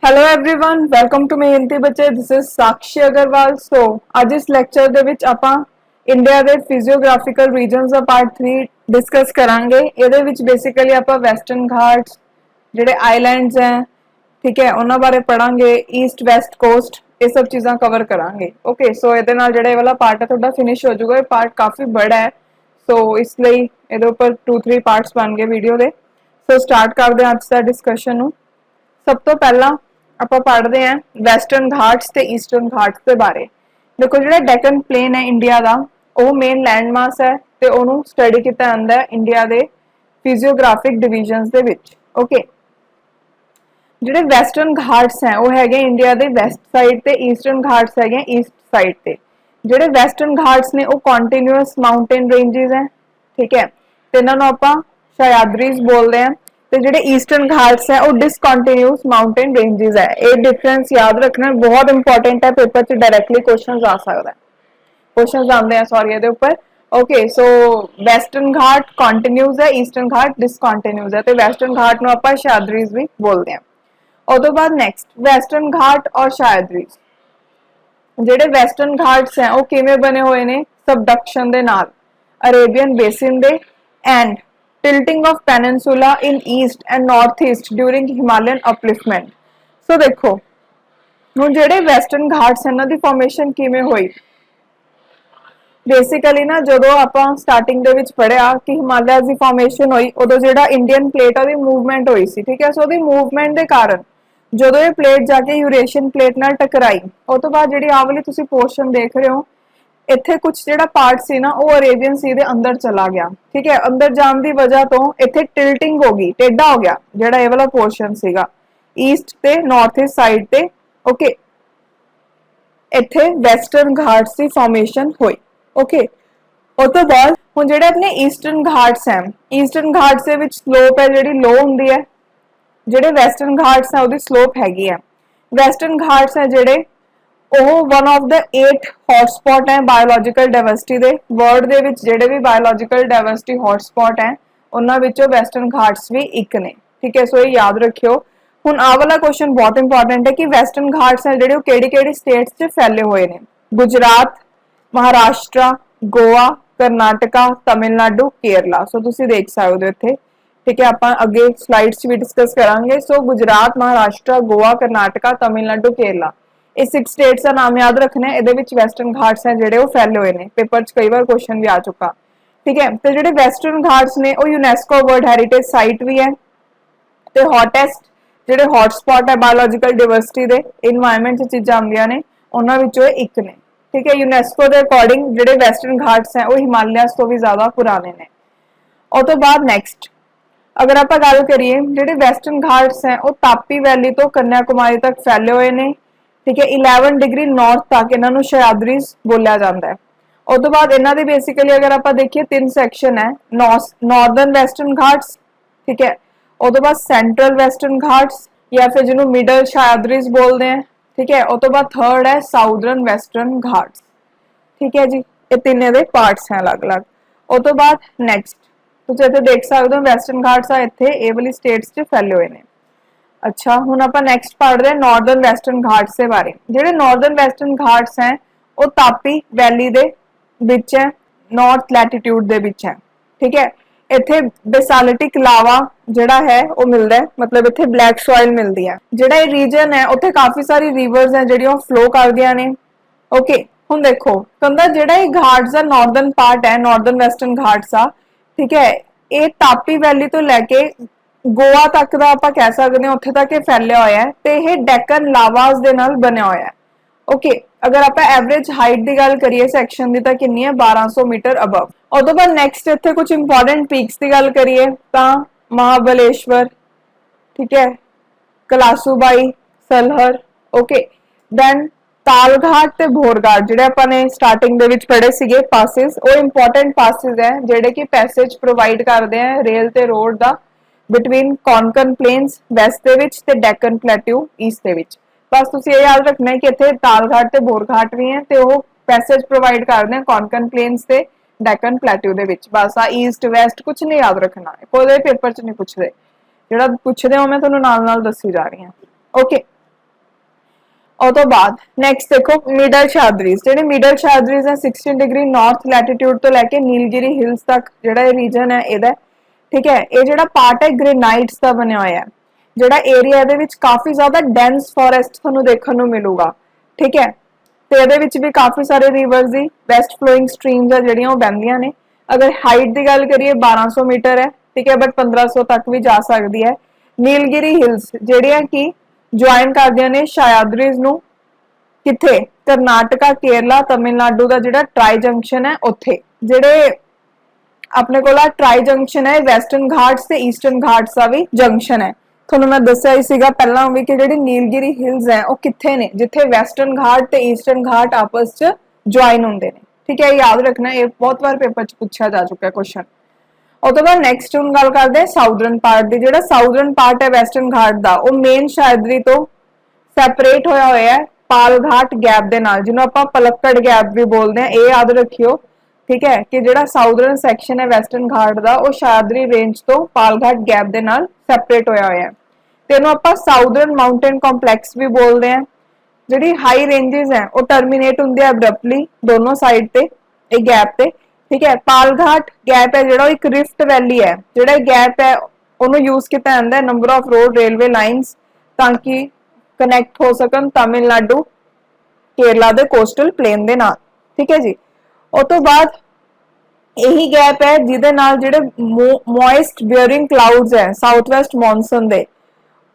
Hello everyone, welcome to मेहनती बच्चे। This is साक्षी अग्रवाल। सो आज इस ਲੈਕਚਰ ਦੇ ਵਿੱਚ ਆਪਾਂ ਇੰਡੀਆ ਦੇ ਫਿਜ਼ੀਓਗ੍ਰਾਫਿਕਲ ਰੀਜਨਸ ਦਾ ਪਾਰਟ 3 ਡਿਸਕਸ ਕਰਾਂਗੇ। ਇਹਦੇ ਵਿੱਚ ਬੇਸਿਕਲੀ ਆਪਾਂ ਵੈਸਟਰਨ ਘਾਟਸ ਜਿਹੜੇ ਆਈਲੈਂਡਸ ਹੈ, ਠੀਕ ਹੈ, ਉਹਨਾਂ ਬਾਰੇ ਪੜਾਂਗੇ। ਈਸਟ ਵੈਸਟ ਕੋਸਟ ਇਹ ਸਭ ਚੀਜ਼ਾਂ ਕਵਰ ਕਰਾਂਗੇ। ਓਕੇ, ਸੋ ਇਹਦੇ ਨਾਲ ਜਿਹੜਾ ਇਹ ਵਾਲਾ ਪਾर्ट है ਤੁਹਾਡਾ ਫਿਨਿਸ਼ ਹੋ ਜਾਊਗਾ। ਇਹ ਪਾर्ट ਕਾਫੀ ਬੜਾ ਹੈ, ਸੋ ਇਸ ਲਈ ਇਹਦੇ ਉੱਪਰ 2-3 ਪਾर्ट्स ਬਣ ਗਏ ਵੀਡੀਓ ਦੇ। ਸੋ ਸਟਾਰਟ ਕਰਦੇ ਹਾਂ ਅੱਜ ਦਾ ਡਿਸਕਸ਼ਨ ਨੂੰ। सब तो पहला ਆਪਾਂ ਪੜ੍ਹਦੇ ਆਂ ਵੈਸਟਰਨ ਘਾਟਸ ਤੇ ਈਸਟਰਨ ਘਾਟਸ ਦੇ ਬਾਰੇ। ਦੇਖੋ ਜਿਹੜਾ ਡੈਕਨ ਪਲੇਨ ਹੈ ਇੰਡੀਆ ਦਾ, ਉਹ ਮੇਨ ਲੈਂਡ ਮਾਸ ਹੈ ਤੇ ਉਹਨੂੰ ਸਟੱਡੀ ਕੀਤਾ ਜਾਂਦਾ ਹੈ ਇੰਡੀਆ ਦੇ ਫਿਜ਼ੀਓਗ੍ਰਾਫਿਕ ਡਿਵੀਜ਼ਨਸ ਦੇ ਵਿੱਚ। ਓਕੇ, ਜਿਹੜੇ ਵੈਸਟਰਨ ਘਾਟਸ ਹੈ ਉਹ ਹੈਗੇ ਇੰਡੀਆ ਦੇ ਵੈਸਟ ਸਾਈਡ ਤੇ, ਈਸਟਰਨ ਘਾਟਸ ਹੈਗੇ ਈਸਟ ਸਾਈਡ ਤੇ। ਜਿਹੜੇ ਵੈਸਟਰਨ ਘਾਟਸ ਨੇ ਉਹ ਕੰਟੀਨਿਊਅਸ ਮਾਊਂਟੇਨ ਰੇਂजेस ਹੈ, ਠੀਕ ਹੈ, ਤੇ ਇਹਨਾਂ ਨੂੰ ਆਪਾਂ ਸह्याद्रीज बोलते हैं। तो ਜਿਹੜੇ ईस्टर्न घाट्स है वो डिसकंटिन्यूअस माउंटेन रेंजेस है। ये डिफरेंस याद रखना बहुत इंपॉर्टेंट है, पेपर च डायरेक्टली क्वेश्चंस आ सकता है, क्वेश्चंस आते हैं सॉरी ਇਹਦੇ ਉੱਪਰ। ओके, सो वेस्टर्न घाट कंटिन्यूअस है, ईस्टर्न घाट डिसकंटिन्यूअस है, ਤੇ वेस्टर्न घाट ਨੂੰ ਆਪਾਂ सह्याद्रीज भी बोलते हैं। ਉਸ ਤੋਂ ਬਾਅਦ ਨੈਕਸਟ वेस्टर्न घाट और सह्याद्रीज। ਜਿਹੜੇ वेस्टर्न घाट्स है ਉਹ ਕਿਵੇਂ ਬਣੇ ਹੋਏ ਨੇ? ਸਬਡਕਸ਼ਨ ਦੇ ਨਾਲ, ਅਰੇਬੀਅਨ ਬੇਸਿਨ ਦੇ and tilting of peninsula in east and northeast during Himalayan upliftment। so देखो ਹੁਣ ਜਿਹੜੇ ਵੈਸਟਰਨ ਘਾਟਸ ਇਹਨਾਂ ਦੀ ਫਾਰਮੇਸ਼ਨ ਕਿਵੇਂ ਹੋਈ? ਬੇਸਿਕਲੀ ਨਾ ਜਦੋਂ ਆਪਾਂ ਸਟਾਰਟਿੰਗ ਦੇ ਵਿੱਚ ਪੜਿਆ ਕਿ ਹਿਮਾਲਿਆਜ਼ ਦੀ ਫਾਰਮੇਸ਼ਨ ਹੋਈ, ਉਦੋਂ ਜਿਹੜਾ ਇੰਡੀਅਨ ਪਲੇਟ ਉਹਦੀ ਮੂਵਮੈਂਟ ਹੋਈ ਸੀ, ਠੀਕ ਹੈ। ਸੋ ਉਹਦੀ ਮੂਵਮੈਂਟ ਦੇ ਕਾਰਨ ਜਦੋਂ ਇਹ ਪਲੇਟ ਜਾ ਕੇ ਯੂਰੇਸ਼ੀਅਨ ਪਲੇਟ ਨਾਲ ਟਕਰਾਈ, ਉਸ ਤੋਂ ਬਾਅਦ ਜਿਹੜੀ ਆਹ ਵਾਲੀ ਤੁਸੀਂ ਪੋਰਸ਼ਨ ਦੇਖ ਰਹੇ ਹੋ, ਇੱਥੇ ਕੁਝ ਜਿਹੜਾ ਪਾर्ट ਸੀ ਨਾ ਉਹ ਅਰੇਬੀਅਨ ਸੀ ਦੇ ਅੰਦਰ ਚਲਾ ਗਿਆ, ਠੀਕ ਹੈ। ਅੰਦਰ ਜਾਣ ਦੀ ਵਜ੍ਹਾ ਤੋਂ ਇੱਥੇ ਟਿਲਟਿੰਗ ਹੋ ਗਈ, ਟੇਢਾ ਹੋ ਗਿਆ ਜਿਹੜਾ ਇਹ ਵਾਲਾ ਪੋਰਸ਼ਨ ਸੀਗਾ ਈਸਟ ਤੇ ਨਾਰਥ ਈਸਟ ਸਾਈਡ ਤੇ। ਓਕੇ, ਇੱਥੇ ਵੈਸਟਰਨ ਘਾਟਸ ਦੀ ਫਾਰਮੇਸ਼ਨ ਹੋਈ। ਓਕੇ, ਉਸ ਤੋਂ ਬਾਅਦ ਹੁਣ ਜਿਹੜੇ ਆਪਣੇ ਈਸਟਰਨ ਘਾਟਸ ਹੈ, ਈਸਟਰਨ ਘਾਟਸ ਦੇ ਵਿੱਚ ਸਲੋਪ ਹੈ ਜਿਹੜੀ ਲੋ ਹੁੰਦੀ ਹੈ, ਜਿਹੜੇ ਵੈਸਟਰਨ ਘਾਟਸ ਹੈ ਉਹਦੀ ਸਲੋਪ ਹੈਗੀ ਹੈ। ਵੈਸਟਰਨ ਘਾਟਸ ਹੈ ਜਿਹੜੇ ਉਹ वन ऑफ द 8 हॉटस्पॉट है बायोलॉजिकल डाइवर्सिटी ਦੇ ਵਰਲਡ ਦੇ ਵਿੱਚ। ਜਿਹੜੇ ਵੀ ਬਾਇਓਲੋਜੀਕਲ ਡਾਇਵਰਸਿਟੀ ਹੌਟਸਪੌਟ ਹੈ ਉਹਨਾਂ ਵਿੱਚੋਂ ਵੈਸਟਰਨ ਘਾਟਸ ਵੀ ਇੱਕ ਨੇ, ਠੀਕ ਹੈ। ਸੋ ਇਹ ਯਾਦ ਰੱਖਿਓ। ਹੁਣ ਆਹ ਵਾਲਾ ਕੁਐਸਚਨ ਬਹੁਤ ਇੰਪੋਰਟੈਂਟ ਹੈ ਕਿ ਵੈਸਟਰਨ ਘਾਟਸ ਹੈ ਜਿਹੜੇ ਉਹ ਕਿਹੜੀ-ਕਿਹੜੀ ਸਟੇਟਸ 'ਚ ਫੈਲੇ ਹੋਏ ਨੇ? ਗੁਜਰਾਤ, ਮਹਾਰਾਸ਼ਟਰ, ਗੋਆ, ਕਰਨਾਟਕਾ, ਤਮਿਲਨਾਡੂ, ਕੇਰਲਾ। ਸੋ ਤੁਸੀਂ ਦੇਖ ਸਕਦੇ ਹੋ ਇੱਥੇ, ठीक है। ਆਪਾਂ ਅੱਗੇ ਸਲਾਈਡਸ 'ਚ ਵੀ ਡਿਸਕਸ ਕਰਾਂਗੇ। ਸੋ ਗੁਜਰਾਤ, ਮਹਾਰਾਸ਼ਟਰ, ਗੋਆ, ਕਰਨਾਟਕਾ, ਤਮਿਲਨਾਡੂ, ਕੇਰਲਾ, ਇਹ 6 ਸਟੇਟਸ ਦਾ ਨਾਮ ਯਾਦ ਰੱਖਣਾ ਹੈ। ਇਹਦੇ ਵਿੱਚ ਵੈਸਟਰਨ ਘਾਟਸ ਹੈ ਜਿਹੜੇ ਉਹ ਫੈਲੇ ਹੋਏ ਨੇ। ਪੇਪਰ 'ਚ ਕਈ ਵਾਰ ਕੁਐਸਚਨ ਵੀ ਆ ਚੁੱਕਾ, ਠੀਕ ਹੈ। ਤੇ ਜਿਹੜੇ ਵੈਸਟਰਨ ਘਾਟਸ ਨੇ ਉਹ ਯੂਨੈਸਕੋ ਵਰਲਡ ਹੈਰੀਟੇਜ ਸਾਈਟ ਵੀ ਹੈ ਤੇ ਹੌਟੈਸਟ ਜਿਹੜੇ ਹੌਟਸਪੌਟ ਹੈ ਬਾਇਓਲੋਜੀਕਲ ਡਾਇਵਰਸਿਟੀ ਦੇ এনवायरमेंट 'ਚ ਚੀਜ਼ਾਂ ਆਉਂਦੀਆਂ ਨੇ ਉਹਨਾਂ ਵਿੱਚੋਂ ਇੱਕ ਨੇ, ਠੀਕ ਹੈ। ਯੂਨੈਸਕੋ ਦੇ ਅਕੋਰਡਿੰਗ ਜਿਹੜੇ ਵੈਸਟਰਨ ਘਾਟਸ ਹੈ ਉਹ ਹਿਮਾਲਿਆਸ ਤੋਂ ਵੀ ਜ਼ਿਆਦਾ ਪੁਰਾਣੇ ਨੇ। ਉਸ ਤੋਂ ਬਾਅਦ ਨੈਕਸਟ ਅਗਰ ਆਪਾਂ ਗੱਲ ਕਰੀਏ, ਜਿਹੜੇ ਵੈਸਟਰਨ ਘਾਟਸ ਹੈ ਉਹ ਤਾਪੀ ਵੈਲੀ ਤੋਂ ਕੰਨਿਆਕੁਮਾਰੀ ਤੱਕ ਫੈਲੇ ਹੋਏ ਨੇ, ठीक है। 11 डिग्री नॉर्थ तक इन्हों सह्याद्रीज बोलिया जाता है। उस तो बाद इन्हों बेसिकली अगर आप देखिए 3 सैक्शन है, नॉर्दर्न वैसटर्न घाट्स, ठीक है, उस तो बाद सेंट्रल वैसटर्न घाट्स या फिर जिन्होंने मिडल सह्याद्रीज बोलते हैं, ठीक है। उस तो बाद थर्ड है साउदर्न वैसटर्न घाट्स, ठीक है जी। ये तीनों के पार्ट्स हैं अलग अलग। उस तो बाद नैक्सट तुम इतने देख सकते हो वैसटर्न घाट्स आ इतने ये वाली स्टेट्स 'ਚ फैले हुए हैं। अच्छा, ਹੁਣ ਆਪਾਂ ਨੈਕਸਟ ਪੜ੍ਹਦੇ ਹਾਂ ਨਾਰਦਰਨ ਵੈਸਟਰਨ ਘਾਟਸ ਦੇ ਬਾਰੇ। ਜਿਹੜੇ ਨਾਰਦਰਨ ਵੈਸਟਰਨ ਘਾਟਸ ਹੈ ਉਹ ਤਾਪੀ ਵੈਲੀ ਦੇ ਵਿੱਚ ਹੈ, ਨਾਰਥ ਲੈਟੀਟਿਊਡ ਦੇ ਵਿੱਚ ਹੈ, ਠੀਕ ਹੈ। ਇੱਥੇ ਬੇਸਾਲਿਟਿਕ ਲਾਵਾ ਜਿਹੜਾ ਹੈ ਉਹ ਮਿਲਦਾ ਹੈ, ਮਤਲਬ ਇੱਥੇ ਬਲੈਕ ਸੋਇਲ ਮਿਲਦੀ ਹੈ। ਜਿਹੜਾ ਇਹ ਰੀਜਨ ਹੈ ਉੱਥੇ ਕਾਫੀ ਸਾਰੀ ਰਿਵਰਸ ਹੈ ਜਿਹੜੀਆਂ ਉਹ ਫਲੋ ਕਰਦੀਆਂ ਨੇ। ਓਕੇ, ਹੁਣ ਦੇਖੋ ਕਹਿੰਦਾ ਜਿਹੜਾ ਇਹ ਘਾਟਸ ਦਾ ਨਾਰਦਰਨ ਪਾਰਟ ਹੈ, ਨਾਰਦਰਨ ਵੈਸਟਰਨ ਘਾਟਸ ਆ, ਠੀਕ ਹੈ, ਇਹ ਤਾਪੀ ਵੈਲੀ ਤੋਂ ਲੈ ਕੇ गोवा तक का आप कह सकते हैं उत्थे तक फैलिया होया है ते यह डेकन लावास दे नाल बनिया होया है। ओके, अगर आप एवरेज हाइट की गल करिए सैक्शन की तो कितनी है? 1200 मीटर अबव। उस तो बाद नैक्सट इत्थे कुछ इंपॉर्टेंट पीक्स की गल करिए तो महाबलेश्वर, ठीक है, कलासूबाई, सलहर, ओके, दैन तालघाट ते भोरघाट ਜਿਹੜੇ ਆਪਾਂ ਨੇ ਸਟਾਰਟਿੰਗ ਦੇ ਵਿੱਚ ਪੜ੍ਹੇ ਸੀਗੇ ਪਾਸਿਸ, ਉਹ ਇੰਪੋਰਟੈਂਟ ਪਾਸਿਸ ਹੈ ਜਿਹੜੇ ਕਿ ਪੈਸੇਜ ਪ੍ਰੋਵਾਈਡ ਕਰਦੇ ਆ ਰੇਲ ਤੇ ਰੋਡ ਦਾ बिटवीन कॉनकन प्लेन्स वैस्ट दे विच ते डेकन प्लेट्यू ईस्ट दे विच। बस तुसीं ये याद रखना है कि इत्थे तालघाट ते बोरघाट भी हैं ते वो पैसेज प्रोवाइड करते हैं कॉनकन प्लेन्स ते डेकन प्लेट्यू दे विच। बस आ ईस्ट वैस्ट कुछ नहीं याद रखना, कोई पेपर च नहीं पूछते, जिहड़ा पूछदे हो मैं तुहानूं नाल नाल दस्सी जा रही हां। ओके, ਉਹ ਤੋਂ ਬਾਅਦ ਨੈਕਸਟ ਦੇਖੋ ਮਿਡਲ ਸ਼ਾਦਰੀਜ਼, ਜਿਹੜੇ ਮਿਡਲ ਸ਼ਾਦਰੀਜ਼ ਹੈ 16 ਡਿਗਰੀ ਨਾਰਥ ਲੈਟੀਟਿਊਡ ਤੋਂ ਲੈ ਕੇ ਨੀਲਗਿਰੀ ਹਿਲਸ ਤੱਕ ਜਿਹੜਾ ਇਹ ਰੀਜਨ ਹੈ ਇਹਦਾ, ਠੀਕ ਹੈ। ਇਹ ਜਿਹੜਾ ਪਾਰਟ ਹੈ ਗ੍ਰੇਨਾਈਟਸ ਦਾ ਬਣਿਆ ਹੋਇਆ ਹੈ, ਜਿਹੜਾ ਏਰੀਆ ਇਹਦੇ ਵਿੱਚ ਕਾਫੀ ਜ਼ਿਆਦਾ ਡੈਂਸ ਫੋਰੈਸਟ ਤੁਹਾਨੂੰ ਦੇਖਣ ਨੂੰ ਮਿਲੂਗਾ, ਠੀਕ ਹੈ। ਤੇ ਇਹਦੇ ਵਿੱਚ ਵੀ ਕਾਫੀ ਸਾਰੇ ਰਿਵਰਸ ਦੀ ਵੈਸਟ ਫਲੋਇੰਗ ਸਟਰੀਮਸ ਆ ਜਿਹੜੀਆਂ ਉਹ ਬਹਿੰਦੀਆਂ ਨੇ। ਅਗਰ ਹਾਈਟ ਦੀ ਗੱਲ ਕਰੀਏ 1200 ਮੀਟਰ ਹੈ, ਠੀਕ ਹੈ, ਬਟ 1500 ਤੱਕ ਵੀ ਜਾ ਸਕਦੀ ਹੈ। ਨੀਲਗਿਰੀ ਹਿਲਸ ਜਿਹੜੀਆਂ ਕਿ ਜੁਆਇਨ ਕਰਦੀਆਂ ਨੇ ਸਹਿਯਾਦਰੀਜ਼ ਨੂੰ, ਕਿੱਥੇ, ਕਰਨਾਟਕਾ, ਕੇਰਲਾ, ਤਮਿਲਨਾਡੂ ਦਾ ਜਿਹੜਾ ਟਰਾਈ ਜੰਕਸ਼ਨ ਹੈ ਉੱਥੇ। ਜਿਹੜੇ ਆਪਣੇ ਕੋਲ ਆ ਟਰਾਈ ਜੰਕਸ਼ਨ ਹੈ ਵੈਸਟਰਨ ਘਾਟਸ ਤੇ ਈਸਟਰਨ ਘਾਟਸ ਦਾ ਵੀ ਜੰਕਸ਼ਨ ਹੈ। ਤੁਹਾਨੂੰ ਮੈਂ ਦੱਸਿਆ ਹੀ ਸੀਗਾ ਪਹਿਲਾਂ ਵੀ ਕਿ ਜਿਹੜੀ ਨੀਲਗਿਰੀ ਹਿਲਸ ਹੈ ਉਹ ਕਿੱਥੇ ਨੇ, ਜਿੱਥੇ ਵੈਸਟਰਨ ਘਾਟ ਤੇ ਈਸਟਰਨ ਘਾਟ ਆਪਸ ਚ ਜੁਆਇਨ ਹੁੰਦੇ ਨੇ, ਠੀਕ ਹੈ। ਯਾਦ ਰੱਖਣਾ, ਇਹ ਬਹੁਤ ਵਾਰ ਪੇਪਰ ਚ ਪੁੱਛਿਆ ਜਾ ਚੁੱਕਾ ਕੁਐਸਚਨ। ਉਹ ਤੋਂ ਬਾਅਦ ਨੈਕਸਟ ਹੁਣ ਗੱਲ ਕਰਦੇ ਹਾਂ ਸਾਊਦਰਨ ਪਾਰਟ ਦੀ। ਜਿਹੜਾ ਸਾਊਦਰਨ ਪਾਰਟ ਹੈ ਵੈਸਟਰਨ ਘਾਟ ਦਾ, ਉਹ ਮੇਨ ਸਹਿਯਾਦਰੀ ਤੋਂ ਸੈਪਰੇਟ ਹੋਇਆ ਹੈ ਪਾਲਘਾਟ ਗੈਪ ਦੇ ਨਾਲ, ਜਿਹਨੂੰ ਆਪਾਂ ਪਲੱਕੜ ਗੈਪ ਵੀ ਬੋਲਦੇ ਹਾਂ, ਇਹ ਯਾਦ ਰੱਖਿਓ, ਠੀਕ ਹੈ। ਕਿ ਜਿਹੜਾ ਸਾਊਦਰਨ ਸੈਕਸ਼ਨ ਹੈ ਵੈਸਟਰਨ ਘਾਟ ਦਾ ਉਹ ਸਹਿਯਾਦਰੀ ਰੇਂਜ ਤੋਂ ਪਾਲਘਾਟ ਗੈਪ ਦੇ ਨਾਲ ਸੈਪਰੇਟ ਹੋਇਆ ਹੋਇਆ ਹੈ, ਤੇ ਇਹਨੂੰ ਆਪਾਂ ਸਾਊਦਰਨ ਮਾਊਂਟੇਨ ਕੰਪਲੈਕਸ ਵੀ ਬੋਲਦੇ ਹਾਂ। ਜਿਹੜੀ ਹਾਈ ਰੇਂजेस ਹੈ ਉਹ ਟਰਮੀਨੇਟ ਹੁੰਦੇ ਆ ਅਬਰਪਟਲੀ ਦੋਨੋਂ ਸਾਈਡ ਤੇ ਇਹ ਗੈਪ ਤੇ, ਠੀਕ ਹੈ। ਪਾਲਘਾਟ ਗੈਪ ਹੈ ਜਿਹੜਾ ਉਹ ਇੱਕ ਰਿਫਟ ਵੈਲੀ ਹੈ। ਜਿਹੜਾ ਇਹ ਗੈਪ ਹੈ ਉਹਨੂੰ ਯੂਜ਼ ਕੀਤਾ ਜਾਂਦਾ ਹੈ number of road railway lines ਤਾਂ ਕਿ ਕਨੈਕਟ ਹੋ ਸਕਣ ਤਮਿਲਨਾਡੂ ਕੇਰਲਾ ਦੇ ਕੋਸਟਲ ਪਲੇਨ ਦੇ ਨਾਲ, ਠੀਕ ਹੈ ਜੀ। ਉਹ ਤੋਂ ਬਾਅਦ ਇਹੀ ਗੈਪ ਹੈ ਜਿਹਦੇ ਨਾਲ ਜਿਹੜੇ ਮੋਇਸਟ ਬਿਅਰਿੰਗ ਕਲਾਉਡਸ ਹੈ ਸਾਊਥ ਵੈਸਟ ਮੌਨਸੂਨ ਦੇ,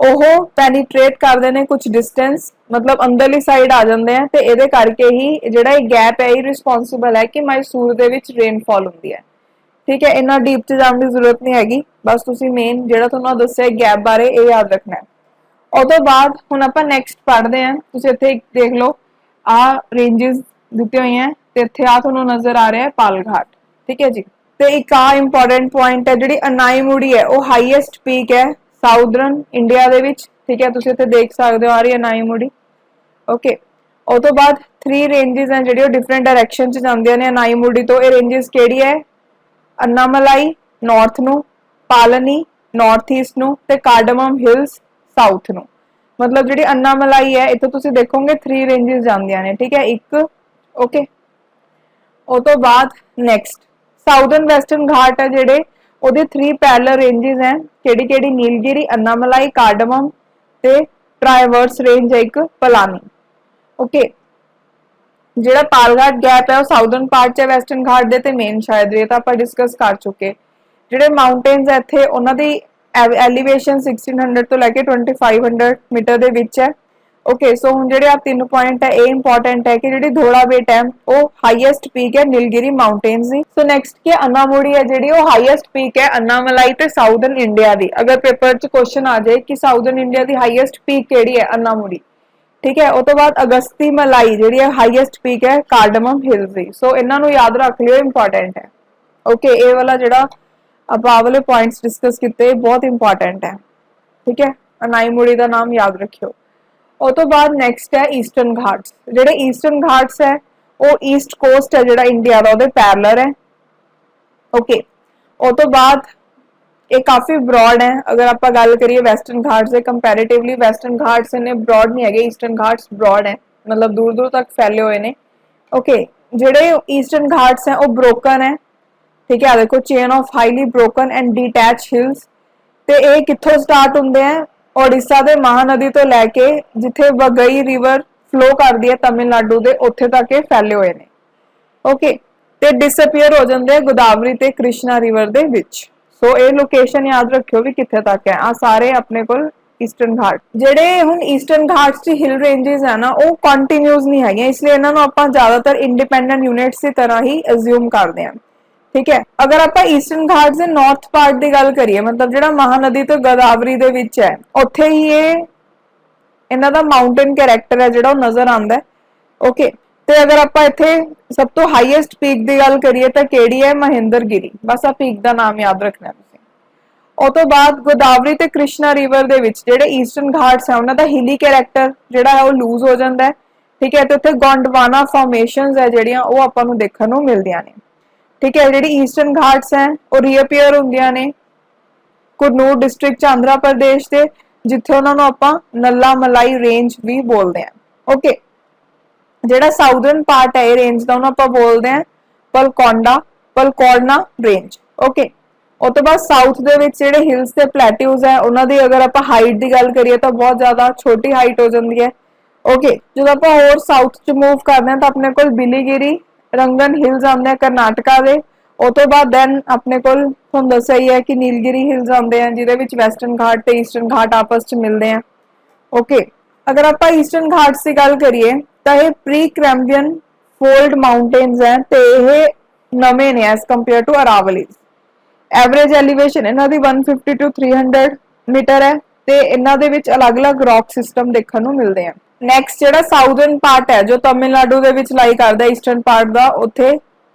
ਉਹ ਪੈਨੀਟ੍ਰੇਟ ਕਰਦੇ ਨੇ ਕੁਝ ਡਿਸਟੈਂਸ, ਮਤਲਬ ਅੰਦਰਲੀ ਸਾਈਡ ਆ ਜਾਂਦੇ ਆ, ਤੇ ਇਹਦੇ ਕਰਕੇ ਹੀ ਜਿਹੜਾ ਇਹ ਗੈਪ ਹੈ ਇਹ ਰਿਸਪੌਂਸਿਬਲ ਹੈ ਕਿ ਮੈਸੂਰ ਦੇ ਵਿੱਚ ਰੇਨਫਾਲ ਹੁੰਦੀ ਹੈ, ਠੀਕ ਹੈ। ਇੰਨਾ ਡੀਪ ਚ ਜਾਣ ਦੀ ਜ਼ਰੂਰਤ ਨਹੀਂ ਹੈਗੀ, ਬਸ ਤੁਸੀਂ ਮੇਨ ਜਿਹੜਾ ਤੁਹਾਨੂੰ ਦੱਸਿਆ ਗੈਪ ਬਾਰੇ ਇਹ ਯਾਦ ਰੱਖਣਾ ਹੈ। ਉਹ ਤੋਂ ਬਾਅਦ ਹੁਣ ਆਪਾਂ ਨੈਕਸਟ ਪੜ੍ਹਦੇ ਹਾਂ। ਤੁਸੀਂ ਇੱਥੇ ਦੇਖ ਲਓ ਆਹ ਰੇਂजेस ਦਿੱਤੀਆਂ ਹੋਈਆਂ ਤੇ ਇੱਥੇ ਆ ਤੁਹਾਨੂੰ ਨਜ਼ਰ ਆ ਰਿਹਾ ਹੈ ਪਾਲਘਾਟ, ਠੀਕ ਹੈ ਜੀ। ਤੇ ਇੱਕ ਆ ਇੰਪੋਰਟੈਂਟ ਪੁਆਇੰਟ ਹੈ, ਜਿਹੜੀ ਅਨਾਈਮੁੜੀ ਹੈ ਉਹ ਹਾਈਐਸਟ ਪੀਕ ਹੈ ਸਾਊਦਰਨ ਇੰਡੀਆ ਦੇ ਵਿੱਚ, ਠੀਕ ਹੈ। ਤੁਸੀਂ ਇੱਥੇ ਦੇਖ ਸਕਦੇ ਹੋ ਆ ਰਹੀ ਹੈ ਅਨਾਈਮੁੜੀ, ਓਕੇ। ਉਹ ਤੋਂ ਬਾਅਦ 3 ਰੇਂजेस ਹੈ ਜਿਹੜੀ ਉਹ ਡਿਫਰੈਂਟ ਡਾਇਰੈਕਸ਼ਨ ਚ ਜਾਂਦੀਆਂ ਨੇ ਅਨਾਈਮੁੜੀ ਤੋਂ। ਇਹ ਰੇਂजेस ਕਿਹੜੀ ਹੈ, ਅੰਨਾਮਲਾਈ ਨਾਰਥ ਨੂੰ, ਪਾਲਨੀ ਨਾਰਥ ਈਸਟ ਨੂੰ, ਤੇ ਕਾਰਡਮਮ ਹਿਲਸ ਸਾਊਥ ਨੂੰ। ਮਤਲਬ ਜਿਹੜੀ ਅੰਨਾਮਲਾਈ ਹੈ ਇੱਥੇ ਤੁਸੀਂ ਦੇਖੋਗੇ 3 ਰੇਂजेस ਜਾਂਦੀਆਂ ਨੇ, ਠੀਕ ਹੈ, ਇੱਕ, ਓਕੇ। ਉਹ ਤੋਂ ਬਾਅਦ ਨੈਕਸਟ ਸਾਊਦਰਨ ਵੈਸਟਰਨ ਘਾਟ ਹੈ ਜਿਹੜੇ ਉਹਦੇ 3 ਪੈਰਲਲ ਰੇਂजेस ਹੈ, ਕਿਹੜੀ ਕਿਹੜੀ, ਨੀਲਗਿਰੀ, ਅੰਨਾਮਲਾਈ, ਕਾਰਡਮਮ ਤੇ ਟ੍ਰਾਇਵਰਸ ਰੇਂਜ ਹੈ ਇੱਕ ਪਲਾਨੀ, ਓਕੇ। ਜਿਹੜਾ ਪਾਲਘਾਟ ਗੈਪ ਹੈ ਉਹ ਸਾਊਦਰਨ ਪਾਰਟ ਚ ਹੈ ਵੈਸਟਰਨ ਘਾਟ ਦੇ, ਤੇ ਮੇਨ ਸ਼ਾਇਦ ਇਹ ਤਾਂ ਆਪਾਂ ਡਿਸਕਸ ਕਰ ਚੁੱਕੇ। ਜਿਹੜੇ ਮਾਊਂਟੇਨਸ ਹੈ ਇੱਥੇ ਉਹਨਾਂ ਦੀ ਐਲੀਵੇਸ਼ਨ 1600 ਤੋਂ ਲੈ ਕੇ 2500 ਮੀਟਰ ਦੇ ਵਿੱਚ ਹੈ, ਓਕੇ। ਸੋ ਹੁਣ ਜਿਹੜੇ ਆ 3 ਪੁਆਇੰਟ ਹੈ ਇਹ ਇੰਪੋਰਟੈਂਟ ਹੈ ਕਿ ਜਿਹੜੀ ਧੋਲਾਵੇਟ ਹੈ ਉਹ ਹਾਈਐਸਟ ਪੀਕ ਹੈ ਨੀਲਗਿਰੀ ਮਾਊਂਟੇਨਸ ਦੀ। ਸੋ ਨੈਕਸਟ ਕੀ ਅੰਨਾਮੁੜੀ ਹੈ ਜਿਹੜੀ ਉਹ ਹਾਈਐਸਟ ਪੀਕ ਹੈ ਅੰਨਾਮਲਾਈ ਤੇ ਸਾਊਦਰਨ ਇੰਡੀਆ ਦੀ। ਅਗਰ ਪੇਪਰ ਚ ਕੁਐਸਚਨ ਆ ਜਾਏ ਕਿ ਸਾਊਦਰਨ ਇੰਡੀਆ ਦੀ ਹਾਈਐਸਟ ਪੀਕ ਕਿਹੜੀ ਹੈ, ਅੰਨਾਮੁੜੀ, ਠੀਕ ਹੈ। ਉਹ ਤੋਂ ਬਾਅਦ ਅਗਸਤੀ ਮਲਾਈ ਜਿਹੜੀ ਹੈ ਹਾਈਐਸਟ ਪੀਕ ਹੈ ਕਾਰਡਮਮ ਹਿਲਸ ਦੀ। ਸੋ ਇਹਨਾਂ ਨੂੰ ਯਾਦ ਰੱਖ ਲਿਓ, ਇੰਪੋਰਟੈਂਟ ਹੈ, ਓਕੇ। ਇਹ ਵਾਲਾ ਜਿਹੜਾ ਆਪਾਂ ਵਾਲੇ ਪੁਆਇੰਟਸ ਡਿਸਕਸ ਕੀਤੇ ਬਹੁਤ ਇੰਪੋਰਟੈਂਟ ਹੈ, ਠੀਕ ਹੈ। ਅਨਾਈਮੁੜੀ ਦਾ ਨਾਮ ਯਾਦ ਰੱਖਿਓ। ਉਹ ਤੋਂ ਬਾਅਦ ਨੈਕਸਟ ਹੈ ਈਸਟਰਨ ਘਾਟਸ। ਜਿਹੜੇ ਈਸਟਰਨ ਘਾਟਸ ਹੈ ਉਹ ਈਸਟ ਕੋਸਟ ਹੈ ਜਿਹੜਾ ਇੰਡੀਆ ਦਾ ਉਹਦੇ ਪੈਰਲਰ ਹੈ, ਓਕੇ। ਉਹ ਤੋਂ ਬਾਅਦ ਇਹ ਕਾਫੀ ਬ੍ਰੌਡ ਹੈ। ਅਗਰ ਆਪਾਂ ਗੱਲ ਕਰੀਏ ਵੈਸਟਰਨ ਘਾਟਸ ਦੇ ਕੰਪੈਰੀਟਿਵਲੀ, ਵੈਸਟਰਨ ਘਾਟਸ ਨੇ ਬ੍ਰੌਡ ਨਹੀਂ ਹੈਗੇ, ਈਸਟਰਨ ਘਾਟਸ ਬ੍ਰੌਡ ਹੈ, ਮਤਲਬ ਦੂਰ ਦੂਰ ਤੱਕ ਫੈਲੇ ਹੋਏ ਨੇ, ਓਕੇ। ਜਿਹੜੇ ਈਸਟਰਨ ਘਾਟਸ ਹੈ ਉਹ ਬ੍ਰੋਕਨ ਹੈ, ਠੀਕ ਹੈ। ਦੇਖੋ chain of highly broken and detach Hills, ਤੇ ਇਹ ਕਿੱਥੋਂ ਸਟਾਰਟ ਹੁੰਦੇ ਆ, ओडिशा ਦੇ ਮਹਾਨਦੀ ਤੋਂ ਲੈ ਕੇ ਜਿੱਥੇ ਵਗਈ ਰਿਵਰ ਫਲੋ ਕਰਦੀ ਹੈ ਤਮਿਲਨਾਡੂ ਦੇ ਉੱਥੇ ਤੱਕ ਇਹ ਫੈਲੇ ਹੋਏ ਨੇ, ਓਕੇ। ਤੇ ਡਿਸਅਪੀਅਰ ਹੋ ਜਾਂਦੇ ਆ ਗੋਦਾਵਰੀ ਤੇ ਕ੍ਰਿਸ਼ਨਾ ਰਿਵਰ ਦੇ ਵਿੱਚ। ਸੋ ਇਹ ਲੋਕੇਸ਼ਨ ਯਾਦ ਰੱਖਿਓ ਵੀ ਕਿੱਥੇ ਤੱਕ ਹੈ। ਆ ਸਾਰੇ ਆਪਣੇ ਕੋਲ ਈਸਟਰਨ ਘਾਟ। ਜਿਹੜੇ ਹੁਣ ਈਸਟਰਨ ਘਾਟਸ ਚ ਹਿਲ ਰੇਂजेस ਹੈ ਨਾ ਉਹ ਕੰਟੀਨਿਊਸ ਨਹੀਂ ਹੈਗੇ, ਇਸ ਲਈ ਇਹਨਾਂ ਨੂੰ ਆਪਾਂ ਜ਼ਿਆਦਾतर ਇੰਡੀਪੈਂਡੈਂਟ ਯੂਨਿਟਸ ਦੀ ਤਰ੍ਹਾਂ ਹੀ ਅਸਿਊਮ ਕਰਦੇ ਹਾਂ, ਠੀਕ ਹੈ। ਅਗਰ ਆਪਾਂ ਈਸਟਰਨ ਘਾਟਸ ਦੇ ਨਾਰਥ ਪਾਰਟ ਦੀ ਗੱਲ ਕਰੀਏ, ਮਤਲਬ ਜਿਹੜਾ ਮਹਾਨਦੀ ਤੋਂ ਗੋਦਾਵਰੀ ਦੇ ਵਿੱਚ ਹੈ, ਉੱਥੇ ਹੀ ਇਹ ਇਹਨਾਂ ਦਾ ਮਾਊਂਟੇਨ ਕੈਰੈਕਟਰ ਹੈ ਜਿਹੜਾ ਉਹ ਨਜ਼ਰ ਆਉਂਦਾ ਹੈ, ਓਕੇ। ਤੇ ਅਗਰ ਆਪਾਂ ਇੱਥੇ ਸਭ ਤੋਂ ਹਾਈਐਸਟ ਪੀਕ ਦੀ ਗੱਲ ਕਰੀਏ ਤਾਂ ਕਿਹੜੀ ਹੈ, ਮਹੇਂਦਰਗਿਰੀ। ਬਸ ਆ ਪੀਕ ਦਾ ਨਾਮ ਯਾਦ ਰੱਖਣਾ ਤੁਸੀਂ। ਉਹ ਤੋਂ ਬਾਅਦ ਗੋਦਾਵਰੀ ਤੇ ਕ੍ਰਿਸ਼ਨਾ ਰਿਵਰ ਦੇ ਵਿੱਚ ਜਿਹੜੇ ਈਸਟਰਨ ਘਾਟਸ ਹੈ ਉਹਨਾਂ ਦਾ ਹਿਲੀ ਕੈਰੈਕਟਰ ਜਿਹੜਾ ਹੈ ਉਹ ਲੂਜ਼ ਹੋ ਜਾਂਦਾ ਹੈ, ਠੀਕ ਹੈ। ਤੇ ਉੱਥੇ ਗੋਂਡਵਾਨਾ ਫਾਰਮੇਸ਼ਨਸ ਹੈ ਜਿਹੜੀਆਂ ਉਹ ਆਪਾਂ ਨੂੰ ਦੇਖਣ ਨੂੰ ਮਿਲਦੀਆਂ ਨੇ, ਠੀਕ ਹੈ। ਜਿਹੜੀ ਈਸਟਰਨ ਘਾਟਸ ਹੈ ਉਹ ਰੀਅਪੀਅਰ ਹੁੰਦੀਆਂ ਨੇ ਕੁਰਨੂਰ ਡਿਸਟ੍ਰਿਕਟ ਚ ਆਂਧਰਾ ਪ੍ਰਦੇਸ਼ ਦੇ, ਜਿੱਥੇ ਉਹਨਾਂ ਨੂੰ ਆਪਾਂ ਨੱਲਾ ਮਲਾਈ ਰੇਂਜ ਵੀ ਬੋਲਦੇ ਹਾਂ, ओके, ਜਿਹੜਾ ਸਾਊਥਰਨ ਪਾਰਟ ਹੈ ਇਹ ਰੇਂਜ ਦਾ ਉਹਨੂੰ ਆਪਾਂ ਬੋਲਦੇ ਆ ਪਲਕੌਰਨਾ ਰੇਂਜ। ਓਕੇ, ਉਹ ਤੋਂ ਬਾਅਦ ਸਾਊਥ ਦੇ ਵਿੱਚ ਜਿਹੜੇ ਹਿਲਸ ਤੇ ਪਲੇਟਿਊਜ਼ ਹੈ ਉਹਨਾਂ ਦੀ ਅਗਰ ਆਪਾਂ ਹਾਈਟ ਦੀ ਗੱਲ ਕਰੀਏ ਤਾਂ ਬਹੁਤ ਜ਼ਿਆਦਾ ਛੋਟੀ ਹਾਈਟ ਹੋ ਜਾਂਦੀ ਹੈ। ਓਕੇ, ਜਦੋਂ ਆਪਾਂ ਹੋਰ ਸਾਊਥ ਚ ਮੂਵ ਕਰਦੇ ਹਾਂ ਤਾਂ ਆਪਣੇ ਕੋਲ ਬਿਲੀਗਿਰੀ ਰੰਗਨ ਹਿਲਸ ਆਉਂਦੇ ਆ ਕਰਨਾਟਕਾ ਦੇ। ਉਹ ਤੋਂ ਬਾਅਦ ਦੈਨ ਆਪਣੇ ਕੋਲ ਤੁਹਾਨੂੰ ਦੱਸਿਆ ਹੀ ਹੈ ਕਿ ਨੀਲਗਿਰੀ ਹਿਲਸ ਆਉਂਦੇ ਆ ਜਿਹਦੇ ਵਿੱਚ ਵੈਸਟਰਨ ਘਾਟ ਤੇ ਈਸਟਰਨ ਘਾਟ ਆਪਸ ਚ ਮਿਲਦੇ ਆ। ਓਕੇ, ਅਗਰ ਆਪਾਂ ਈਸਟਰਨ ਘਾਟਸ ਦੀ ਗੱਲ ਕਰੀਏ ਤਾਂ ਇਹ ਪ੍ਰੀ ਕ੍ਰੈਂਬੀਅਨ ਫੋਲਡ ਮਾਊਂਟੇਨਸ ਹੈ ਤੇ ਇਹ ਨਵੇਂ ਨੇ as compare to Aravali. Average elevation ਇਹਨਾਂ ਦੀ 150 ਟੂ 300 ਮੀਟਰ ਹੈ ਤੇ ਇਹਨਾਂ ਦੇ ਵਿੱਚ ਅਲੱਗ-ਅਲੱਗ ਰੌਕ ਸਿਸਟਮ ਦੇਖਣ ਨੂੰ ਮਿਲਦੇ ਆ। ਨੈਕਸਟ ਜਿਹੜਾ ਸਾਊਥਰਨ ਪਾਰਟ ਹੈ ਜੋ ਤਮਿਲਨਾਡੂ ਦੇ ਵਿੱਚ ਲਾਈ ਕਰਦਾ ਈਸਟਰਨ ਪਾਰਟ ਦਾ, ਉੱਥੇ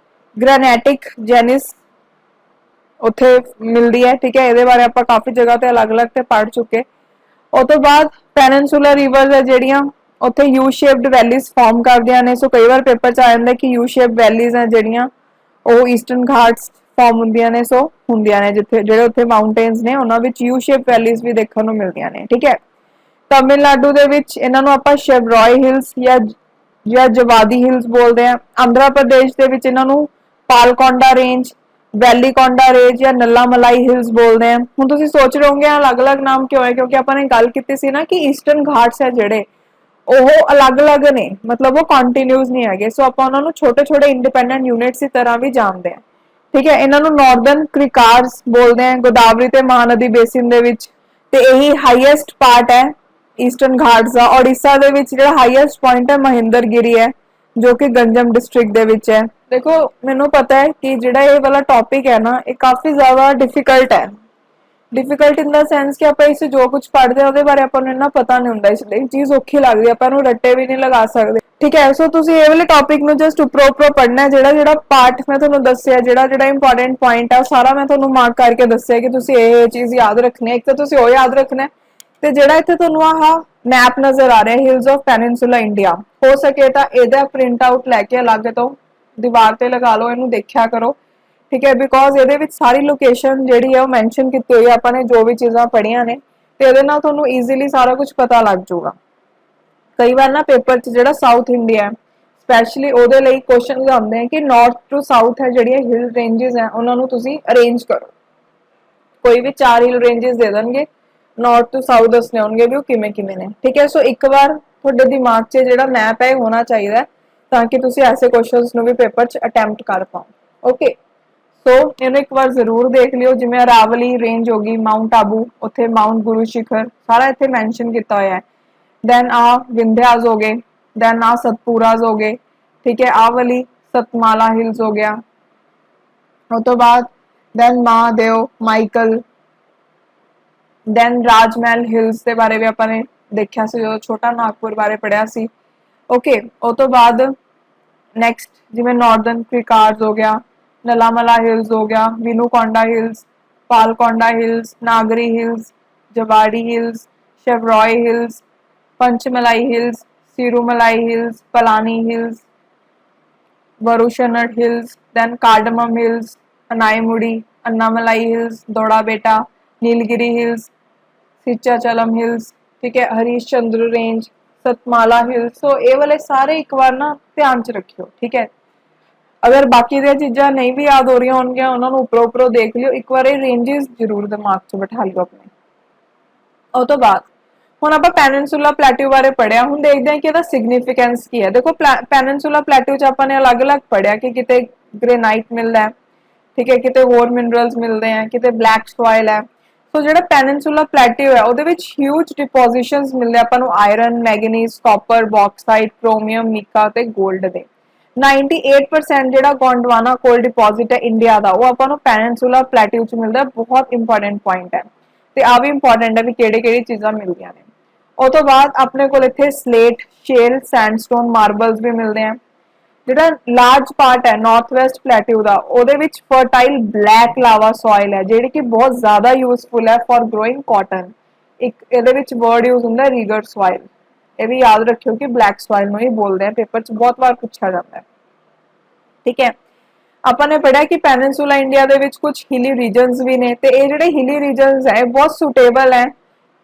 ਗ੍ਰੈਨਾਈਟਿਕ ਜੈਨਿਸ ਉੱਥੇ ਮਿਲਦੀ ਹੈ। ਠੀਕ ਹੈ, ਇਹਦੇ ਬਾਰੇ ਆਪਾਂ ਕਾਫੀ ਜਗ੍ਹਾ ਤੇ ਅਲੱਗ-ਅਲੱਗ ਤੇ ਪੜ੍ਹ ਚੁੱਕੇ। ਉਹ ਤੋਂ ਬਾਅਦ ਪੈਨਿਨਸੂਲਰ ਰਿਵਰਸ ਹੈ ਜਿਹੜੀਆਂ ਉੱਥੇ ਯੂ ਸ਼ੇਪਡ ਵੈਲੀਜ਼ ਫਾਰਮ ਕਰਦੀਆਂ ਨੇ। ਸੋ ਕਈ ਵਾਰ ਪੇਪਰ ਚ ਆ ਜਾਂਦਾ ਕਿ ਯੂ ਸ਼ੇਪ ਵੈਲੀਜ਼ ਹੈ ਜਿਹੜੀਆਂ ਉਹ ਈਸਟਰਨ ਘਾਟਸ ਫਾਰਮ ਹੁੰਦੀਆਂ ਨੇ। ਸੋ ਹੁੰਦੀਆਂ ਨੇ ਜਿੱਥੇ ਜਿਹੜੇ ਉੱਥੇ ਮਾਊਂਟੇਨਸ ਨੇ ਉਹਨਾਂ ਵਿੱਚ ਯੂ ਸ਼ੇਪ ਵੈਲੀਜ਼ ਵੀ ਦੇਖਣ ਨੂੰ ਮਿਲਦੀਆਂ ਨੇ। ਠੀਕ ਹੈ, ਤਮਿਲਨਾਡੂ ਦੇ ਵਿੱਚ ਇਹਨਾਂ ਨੂੰ ਆਪਾਂ ਸ਼ਿਵਰਾਏ ਹਿਲਸ ਜਾਂ ਜਵਾਦੀ ਹਿਲਸ ਬੋਲਦੇ ਆ। ਆਂਧਰਾ ਪ੍ਰਦੇਸ਼ ਦੇ ਵਿੱਚ ਇਹਨਾਂ ਨੂੰ ਪਾਲਕੌਂਡਾ ਰੇਂਜ, ਵੈਲੀਕੌਂਡਾ ਰੇਂਜ ਜਾਂ ਨੱਲਾ ਮਲਾਈ ਹਿਲਸ ਬੋਲਦੇ ਆ। ਹੁਣ ਤੁਸੀਂ ਸੋਚ ਰਹੇ ਹੋਗੇ ਅਲੱਗ-ਅਲੱਗ ਨਾਮ ਕਿਉਂ ਹੈ, ਕਿਉਂਕਿ ਆਪਾਂ ਨੇ ਗੱਲ ਕੀਤੀ ਸੀ ਨਾ ਕਿ ਈਸਟਰਨ ਘਾਟਸ ਹੈ ਜਿਹੜੇ ਉਹ ਅਲੱਗ-ਅਲੱਗ ਨੇ, ਮਤਲਬ ਉਹ ਕੰਟੀਨਿਊਸ ਨਹੀਂ ਹੈਗੇ। ਸੋ ਆਪਾਂ ਉਹਨਾਂ ਨੂੰ ਛੋਟੇ-ਛੋਟੇ ਇੰਡੀਪੈਂਡੈਂਟ ਯੂਨਿਟਸ ਦੀ ਤਰ੍ਹਾਂ ਵੀ ਜਾਣਦੇ ਆ। ਠੀਕ ਹੈ, ਇਹਨਾਂ ਨੂੰ ਨਾਰਦਰਨ ਕ੍ਰਿਕਾਰਸ ਬੋਲਦੇ ਆ ਗੋਦਾਵਰੀ ਤੇ ਮਹਾਨਦੀ ਬੇਸਿਨ ਦੇ ਵਿੱਚ, ਤੇ ਇਹੀ ਹਾਈਐਸਟ ਪਾਰਟ ਹੈ ਈਸਟਰਨ ਘਾਟਸ ਦਾ। ਉੜੀਸਾ ਦੇ ਵਿੱਚ ਜਿਹੜਾ ਹਾਈਐਸਟ ਪੁਆਇੰਟ ਹੈ ਮਹਿੰਦਰਗਿਰੀ ਹੈ ਜੋ ਕਿ ਗੰਜਮ ਡਿਸਟ੍ਰਿਕਟ ਦੇ ਵਿੱਚ ਹੈ। ਦੇਖੋ ਮੈਨੂੰ ਪਤਾ ਹੈ ਕਿ ਜਿਹੜਾ ਇਹ ਵਾਲਾ ਟੌਪਿਕ ਹੈ ਨਾ ਇਹ ਕਾਫੀ ਜ਼ਿਆਦਾ ਡਿਫਿਕਲਟ ਹੈ। ਡਿਫਿਕਲਟ ਇਨ ਦਾ ਸੈਂਸ ਕਿ ਆਪਾਂ ਇਸ ਜੋ ਕੁਝ ਪੜ੍ਹਦੇ ਆ ਉਹਦੇ ਬਾਰੇ ਆਪਾਂ ਨੂੰ ਇੰਨਾ ਪਤਾ ਨਹੀਂ ਹੁੰਦਾ, ਇਸ ਲਈ ਚੀਜ਼ ਔਖੀ ਲੱਗਦੀ ਹੈ, ਆਪਾਂ ਨੂੰ ਰੱਟੇ ਵੀ ਨਹੀਂ ਲਗਾ ਸਕਦੇ। ਠੀਕ ਹੈ, ਸੋ ਤੁਸੀਂ ਇਹ ਵਾਲੇ ਟੌਪਿਕ ਨੂੰ ਜਸਟ ਉੱਪਰੋਂ ਪੜ੍ਹਨਾ ਹੈ। ਜਿਹੜਾ ਪਾਰਟ ਮੈਂ ਤੁਹਾਨੂੰ ਦੱਸਿਆ, ਜਿਹੜਾ ਇੰਪੋਰਟੈਂਟ ਪੁਆਇੰਟ ਹੈ ਉਹ ਸਾਰਾ ਮੈਂ ਤੁਹਾਨੂੰ ਮਾਰਕ ਕਰਕੇ ਦੱਸਿਆ ਕਿ ਤੁਸੀਂ ਇਹ ਚੀਜ਼ ਯਾਦ ਰੱਖਣੀ ਹੈ। ਇੱਕ ਤਾਂ ਤੁਸੀਂ ਉਹ ਯਾਦ ਰੱਖਣਾ ਹੈ, ਤੇ ਜਿਹੜਾ ਇੱਥੇ ਤੁਹਾਨੂੰ ਆਹ ਮੈਪ ਨਜ਼ਰ ਆ ਰਿਹਾ ਹਿਲਸ ਆਫ ਪੈਨਿਨਸੂਲਾ ਇੰਡੀਆ, ਹੋ ਸਕੇ ਤਾਂ ਇਹਦਾ ਪ੍ਰਿੰਟ ਆਊਟ ਲੈ ਕੇ ਅਲੱਗ ਤੋਂ ਦੀਵਾਰ ਤੇ ਲਗਾ ਲਓ, ਇਹਨੂੰ ਦੇਖਿਆ ਕਰੋ। ਠੀਕ ਹੈ, ਬਿਕੋਜ਼ ਇਹਦੇ ਵਿੱਚ ਸਾਰੀ ਲੋਕੇਸ਼ਨ ਜਿਹੜੀ ਹੈ ਉਹ ਮੈਂਸ਼ਨ ਕੀਤੀ ਹੋਈ ਹੈ ਆਪਾਂ ਨੇ ਜੋ ਵੀ ਚੀਜ਼ਾਂ ਪੜ੍ਹੀਆਂ ਨੇ, ਤੇ ਇਹਦੇ ਨਾਲ ਤੁਹਾਨੂੰ ਈਜ਼ੀਲੀ ਸਾਰਾ ਕੁਝ ਪਤਾ ਲੱਗ ਜਾਊਗਾ। ਕਈ ਵਾਰ ਨਾ ਪੇਪਰ 'ਚ ਜਿਹੜਾ ਸਾਊਥ ਇੰਡੀਆ ਸਪੈਸ਼ਲੀ ਉਹਦੇ ਲਈ ਕੁਐਸਚਨਸ ਆਉਂਦੇ ਆ ਕਿ ਨਾਰਥ ਟੂ ਸਾਊਥ ਹੈ ਜਿਹੜੀਆਂ ਹਿਲ ਰੇਂਜਸ ਹੈ ਉਹਨਾਂ ਨੂੰ ਤੁਸੀਂ ਅਰੇਂਜ ਕਰੋ। ਕੋਈ ਵੀ 4 ਹਿਲ ਰੇਂਜਸ ਦੇ ਦੇਣਗੇ, ਨਾਰਥ ਟੂ ਸਾਊਥ ਦੱਸਣੇ ਹੋਣਗੇ ਵੀ ਉਹ ਕਿਵੇਂ ਨੇ। ਠੀਕ ਹੈ, ਸੋ ਇੱਕ ਵਾਰ ਤੁਹਾਡੇ ਦਿਮਾਗ 'ਚ ਜਿਹੜਾ ਮੈਪ ਹੈ ਹੋਣਾ ਚਾਹੀਦਾ ਤਾਂ ਕਿ ਤੁਸੀਂ ਐਸੇ ਕੁਐਸਚਨਸ ਨੂੰ ਵੀ ਪੇਪਰ 'ਚ ਅਟੈਂਪਟ ਕਰ ਪਾਓ। ਓਕੇ, ਸੋ ਇਹਨੂੰ ਇੱਕ ਵਾਰ ਜ਼ਰੂਰ ਦੇਖ ਲਿਓ। ਜਿਵੇਂ ਅਰਾਵਲੀ ਰੇਂਜ ਹੋ ਗਈ, ਮਾਊਂਟ ਆਬੂ, ਉੱਥੇ ਮਾਊਂਟ ਗੁਰੂ ਸ਼ਿਖਰ ਸਾਰਾ ਇੱਥੇ ਮੈਂਸ਼ਨ ਕੀਤਾ ਹੋਇਆ ਹੈ। ਦੈਨ ਆ ਵਿੰਧਿਆਸ ਹੋ ਗਏ, ਦੈਨ ਆ ਸਤਪੂਰਾਸ ਹੋ ਗਏ। ਠੀਕ ਹੈ, ਆਹ ਵਾਲੀ ਸਤਮਾਲਾ ਹਿਲਸ ਹੋ ਗਿਆ। ਉਹ ਤੋਂ ਬਾਅਦ then Mahadev, Maikal, then Rajmahal hills ਦੇ ਬਾਰੇ ਵੀ ਆਪਾਂ ਨੇ ਦੇਖਿਆ ਸੀ ਜਦੋਂ ਛੋਟਾ ਨਾਗਪੁਰ ਬਾਰੇ ਪੜਿਆ ਸੀ। ਓਕੇ, ਉਹ ਤੋਂ ਬਾਅਦ ਨੈਕਸਟ ਜਿਵੇਂ ਨਾਰਦਰਨ ਕ੍ਰਿਕਾਰਸ ਹੋ ਗਿਆ, ਨਲਾਮਲਾ ਹਿਲਸ ਹੋ ਗਿਆ, Vinukonda hills, Palkonda hills, Nagari hills, Javadi hills, Shevaroy hills, Panchamalai hills, Sirumalai hills, Palani hills, Varushanad hills, then cardamom hills, Anaimudi, Annamalai hills, Doddabetta, Nilgiri hills, Simhachalam hills. ठीक है, Harishchandra range, Satmala hills. So ये वाले सारे एक बार ना ध्यान च रखियो। ठीक है, अगर बाकी दी चीज़ां नहीं भी याद हो रही होंगियां उन्होंने उपरों देख लियो, एक बार रेंजेस जरूर दिमाग च बिठा लियो अपने। ਉਹ ਤੋਂ ਬਾਅਦ ਹੁਣ ਆਪਾਂ ਪੈਨਿਨਸੂਲਾ ਪਲੇਟੂ ਬਾਰੇ ਪੜਿਆ, ਹੁਣ ਦੇਖਦੇ ਹਾਂ ਕਿ ਇਹਦਾ ਸਿਗਨੀਫੀਕੈਂਸ ਕੀ ਹੈ। ਦੇਖੋ ਪੈਨਿਨਸੂਲਾ ਪਲੇਟੂ 'ਚ ਆਪਾਂ ਨੇ ਅਲੱਗ-ਅਲੱਗ ਪੜਿਆ ਕਿ ਕਿਤੇ ਗ੍ਰੇਨਾਈਟ ਮਿਲਦਾ ਹੈ, ਠੀਕ ਹੈ, ਕਿਤੇ ਹੋਰ ਮਿਨਰਲਸ ਮਿਲਦੇ ਆ, ਕਿਤੇ ਬਲੈਕ ਸੋਇਲ ਹੈ। ਸੋ ਜਿਹੜਾ ਪੈਨਿਨਸੂਲਾ ਪਲੇਟੂ ਹੈ ਉਹਦੇ ਵਿੱਚ ਹਿਊਜ ਡਿਪੋਜਿਸ਼ਨਸ ਮਿਲਦੇ ਆਪਾਂ ਨੂੰ ਆਇਰਨ, ਮੈਗਨੀਜ਼, ਕਾਪਰ, ਬੌਕਸਾਈਟ, ਕ੍ਰੋਮੀਅਮ, ਮਿਕਾ ਤੇ 골ਡ ਦੇ। 98% ਜਿਹੜਾ ਗੋਂਡਵਾਨਾ ਕੋਲ ਡਿਪੋਜ਼ਿਟ ਹੈ ਇੰਡੀਆ ਦਾ ਉਹ ਆਪਾਂ ਨੂੰ ਪੈਨਿਨਸੂਲਾ ਪਲੇਟੂ 'ਚ ਮਿਲਦਾ। ਬਹੁਤ ਇੰਪੋਰਟੈਂਟ ਪੁਆਇੰਟ ਹੈ ਤੇ ਆ ਵੀ ਇੰਪੋਰਟੈਂਟ ਹੈ ਵੀ ਕਿਹੜੀ ਚੀਜ਼ਾਂ ਮਿਲਦੀਆਂ ਨੇ। ਉਹ ਤੋਂ ਬਾਅਦ ਆਪਣੇ ਕੋਲ ਇੱਥੇ ਸਲੇਟ, ਸ਼ੇਲ, ਸੈਂਡਸਟੋਨ, ਮਾਰਬਲਸ ਵੀ ਮਿਲਦੇ ਆ। ਜਿਹੜਾ ਲਾਰਜ ਪਾਰਟ ਹੈ ਨਾਰਥ ਵੈਸਟ ਪਲੇਟੂ ਦਾ ਉਹਦੇ ਵਿੱਚ ਫਰਟਾਈਲ ਬਲੈਕ ਲਾਵਾ ਸੋਇਲ ਹੈ ਜਿਹੜੀ ਕਿ ਬਹੁਤ ਜ਼ਿਆਦਾ ਯੂਜ਼ਫੁਲ ਹੈ ਫॉर ਗਰੋਇੰਗ ਕਾਟਨ। ਇੱਕ ਇਹਦੇ ਵਿੱਚ ਵਰਡ ਯੂਜ਼ ਹੁੰਦਾ ਰੀਗਰ ਸੋਇਲ, ਇਹ ਵੀ ਯਾਦ ਰੱਖਿਓ ਕਿ ਬਲੈਕ ਸੋਇਲ ਨੂੰ ਹੀ ਬੋਲਦੇ ਆ, ਪੇਪਰ 'ਚ ਬਹੁਤ ਵਾਰ ਪੁੱਛਿਆ ਜਾਂਦਾ ਹੈ। ਠੀਕ ਹੈ, ਆਪਾਂ ਨੇ ਪੜਿਆ ਕਿ ਪੈਨਿਨਸੂਲਾ ਇੰਡੀਆ ਦੇ ਵਿੱਚ ਕੁਝ ਹਿਲੀ ਰੀਜਨਸ ਵੀ ਨੇ ਤੇ ਇਹ ਜਿਹੜੇ ਹਿਲੀ ਰੀਜਨਸ ਹੈ ਬਹੁਤ ਸੁਟੇਬਲ ਹੈ